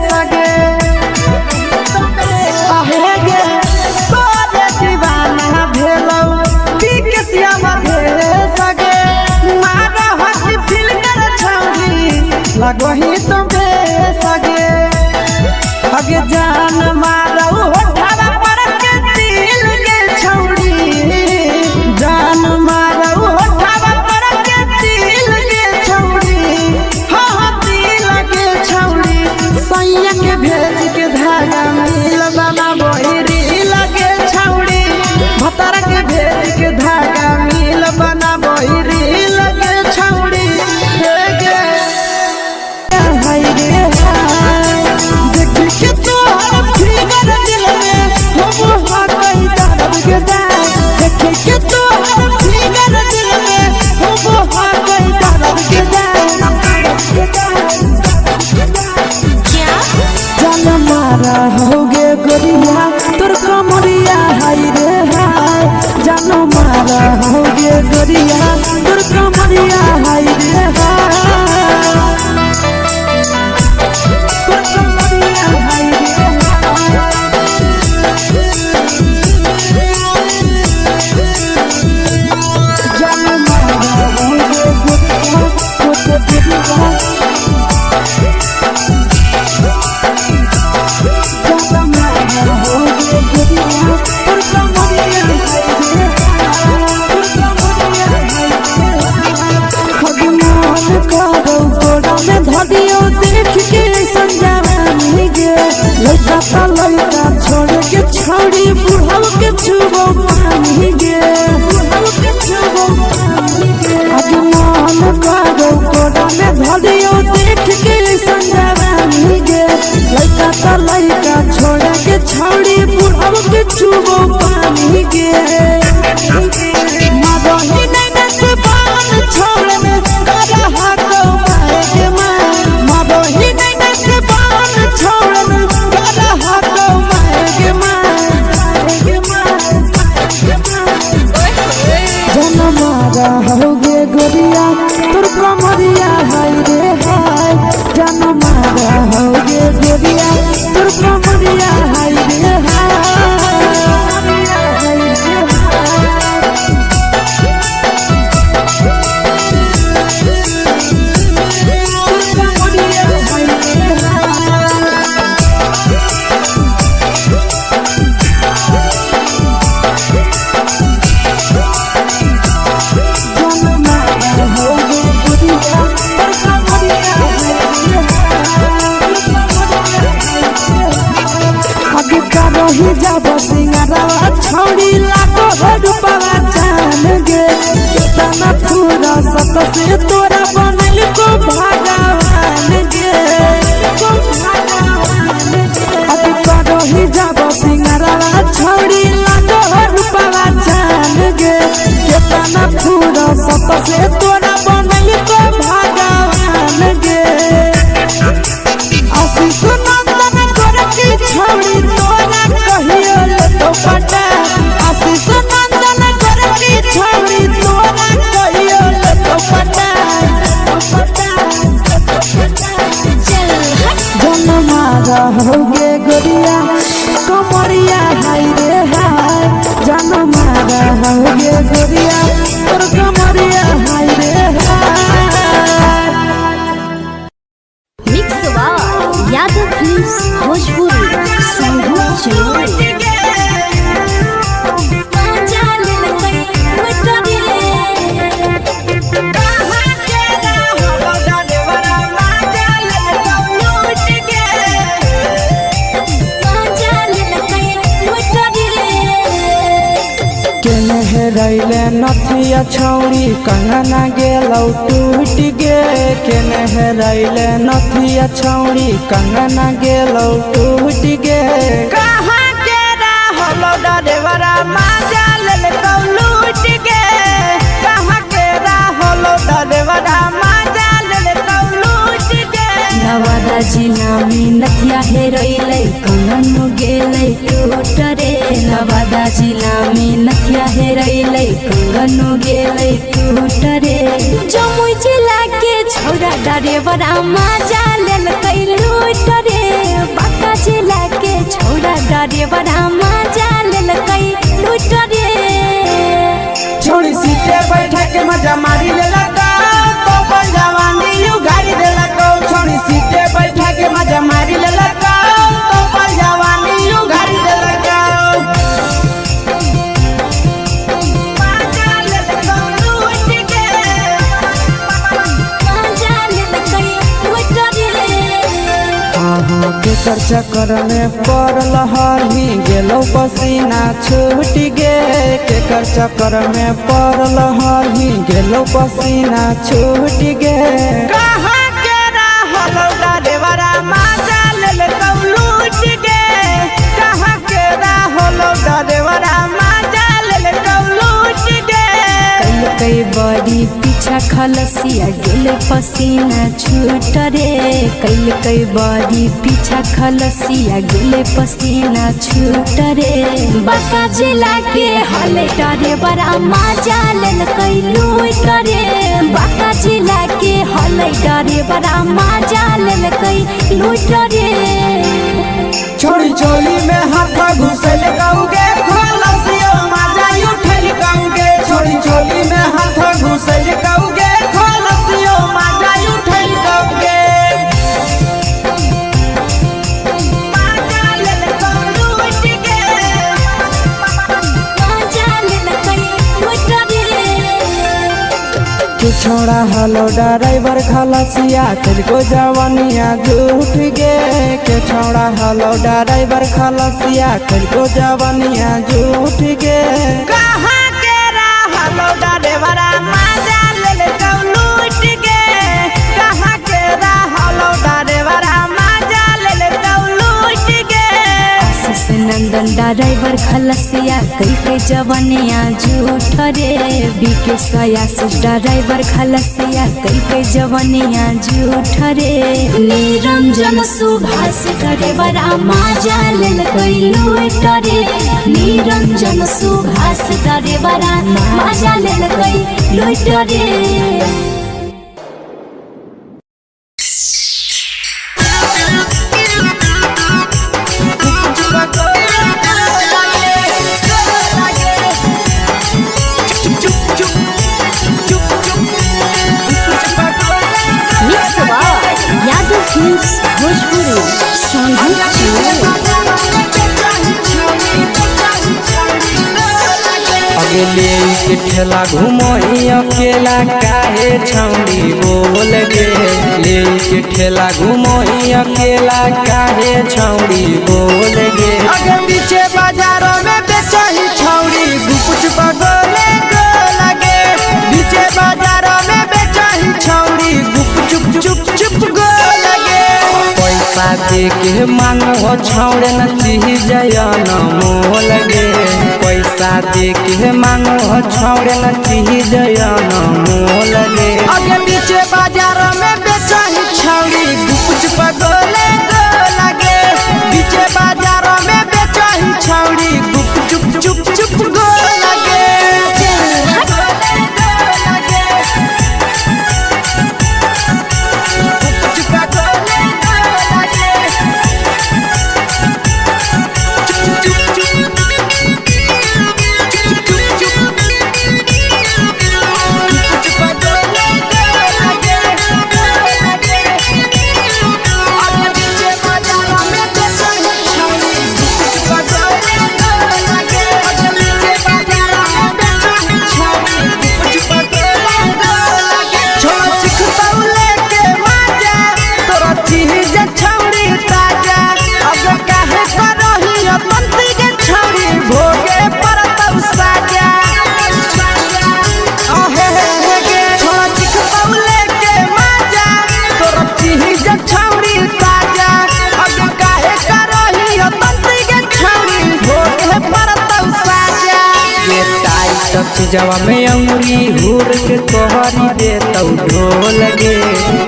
सगे आहे गे तोरे दीवाना भेलौ बिकसिया बधे सगे मारा हसी फिल्टर छौरी लगही तुम्हे सगे अगे जान मारौ होठवा पर के दिल के छौरी जान मारौ होठवा पर के दिल के छौरी सैया के भेज के धागा मिल बना बहिरी लगे छौड़ी भतारा के भेज के धागा मिल बना बहिरी लगे छौड़ी देख के तोहर फिगर दिल में हम हाथई दर्द के देख के तोहर फिगर दिल में हम हाथई दर्द के मारा होगे गोरिया तोर कमरिया हाय रे हाय जानो मारा होगे गोरिया तोर कमरिया हाय रे हाय तोर कमरिया हाय रे जानो मारा होगे गोरिया तोर कमरिया देख के संजानी गे लड़का लड़का छोड़ के छौड़ी बुढ़ाव के छुबो पानी गे बुढ़ाव के छुबो पानी गे अजमान करो कोड़ा में धरियो देख के संजानी गे लड़का लड़का छोड़ के छौड़ी बुढ़ाव के छुबो पानी गे मादही नहीं से बान छोड़ में करा हाथो मारे के मादही नहीं से बान छोड़ में करा हाथो मारे के जन मारा होगे गोरिया तोर कमरिया हाय रे हाय जन मारा होगे गोरिया तोर कमरिया हाय रे हाय से तोरा बनल को भगवान गे अति करो ही जब सिंगारा छोड़ी लाडो रूपवा जान गे केतना पूरा से तोरा बनल को भगवान गे आशीष नंदन कर की छोड़ी तोरा कहियो तो पटा आशीष नंदन कर की छोड़ी तोरा कहियो तो पटा जन्मा रहोगे गोरिया कमरिया हाय रे हाय जन्मा रहोगे गोरिया और कमरिया हाय रे हाय। Mix by Yadav films Bhojpuri संगीत चलोरे रैले नथिया छौड़ी कंगना गेलौ टूट गे केने रैले नथिया छौड़ी कंगना गेलौ टूट गे कहाँ के रहलो डरेवरा माजा लेलकौ लूट गे कहाँ के रहलो डरेवरा माजा लेलकौ लूट गे नवादा जिला में नथिया हेरोइले कंगन गेले टूट रे नवादा जिला में नथिया हेरोइले कंगन गेले टूट रे जमुई जिला के छोरा डरेवरा माजा लेलकै लूट रे बांका जिला के छोरा डरेवरा माजा लेलकै लूट रे छोड़ी सीटे बैठा के मजा मारी लेलकौ तो जवानी यू गाड़ी देलकौ छोड़ी सीटे बैठा के मजा मारी लेलकौ तो जवानी यू गाड़ी देलकौ केकर चक्कर में पड़ल हरही गेलौ पसीना छूट गे केकर चक्कर में पड़ल हरही गेलौ पसीना छूट गे कहाँ के रहलो डरेवरा माजा लेलकौ लूट गे कहाँ के रहलो डरेवरा माजा लेलकौ लूट गे कई बड़ी पीछा खलसिया गेले पसीना छूट रे कई बड़ी पीछा खलसिया गेले पसीना छूट रे बांका जिला के हले डरे बड़ा माजा लेलकै लूट रे बांका जिला के हले डरे बड़ा माजा लेलकै लूट रे छोड़ी चोली में हाथ घुसल गौगे खलसियो माजा उठल गौगे छोड़ी चोली में हाथ घुसल गौगे खलसियो माजा उठल गौगे छोड़ा हलो ड्राइवर खलसिया तुझको जवानिया झूठ गे के छोड़ा हलो ड्राइवर खलसिया तुझको जवानिया झूठ गे कहाँ के रहलो ड्राइवरा माजा लेलकौ लूट गे कहाँ के रहलो ड्राइवरा माजा लेलकौ लूट गे आशीष नंदन ड्राइवर खलसिया कई जवनिया झूठ रे बीके आशीष ड्राइवर खलसिया कई जवनिया झूठ रे निरंजन सुभाष ड्राइवरा माजा लेलकै लूट रे निरंजन सुभाष ड्राइवरा माजा लेलकै लूट रे यादव फिल्म्स भोजपुरी संगीत अगले के ठेला घुमई अकेला काहे छौड़ी बोल गे ले के ठेला घुमई अकेला काहे छौड़ी बोल गे आगे पीछे बाजारों में बेचही छौड़ी गुप चुप गोले गो लगे पीछे बाजारों में बेच दे के मांगो छौड़े न चीज न मोल गे पैसा दे के मांगो छौड़े न चीज न मोल गे आगे पीछे बाजार में बेचही छौड़ी गुपच पगोले गोला गे पीछे बाजार में बेचही छौड़ी गुप चुप चुप चुप गोला गे जवा में अंगुरी हुर के तोहरी दे तौ ढोल गे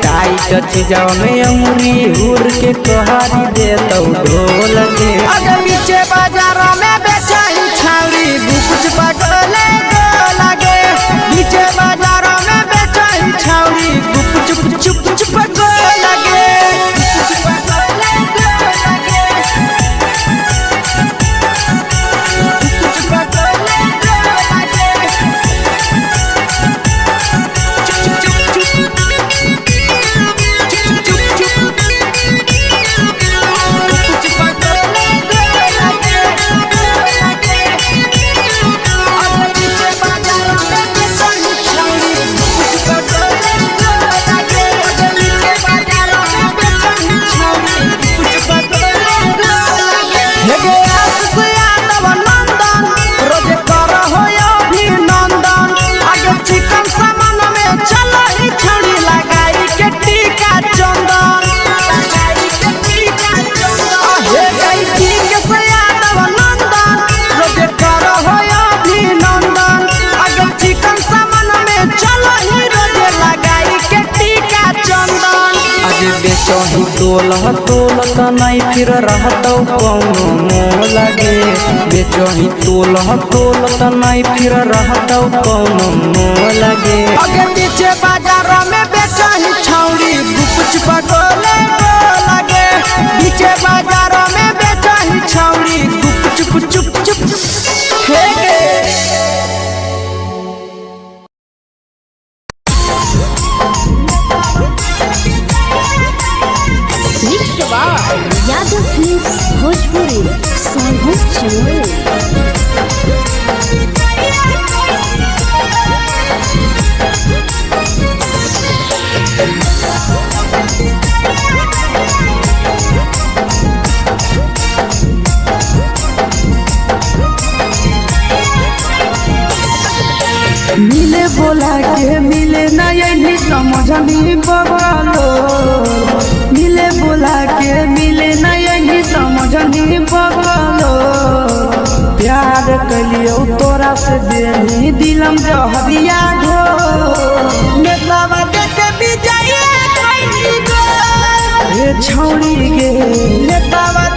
टाइट जवा में अंगुरी हुर के तोहरी दे तौ ढोल गे आगे पीछे बाजार में बेचही छौड़ी गुपच पगोले गोला गे पीछे बाजार में बेचही छौड़ी गुप चुप चुप चुप गोला गे बेचही तोल त नहीं फिर रहतौ कौनो मोल गे बेचही तोल त नहीं फिर रहतौ कौनो मोल गे आगे पीछे बाजार में बेचही छौड़ी गुपच पगोले गोला गे पीछे बाजार में बेचही छौड़ी गुप चुप चुप चुप हे गे यादव फिल्म्स भोजपुरी सोनू चोर मिले बोला के मिले ना यही समझनी बगलो मिले बोला के मिले ना यही समझनी बगलो प्यार कलियो तोरा से देनी दिलम जहरिया ढो नेतावा देखे विजय कैनी गो हे छौड़ी गे नेतावा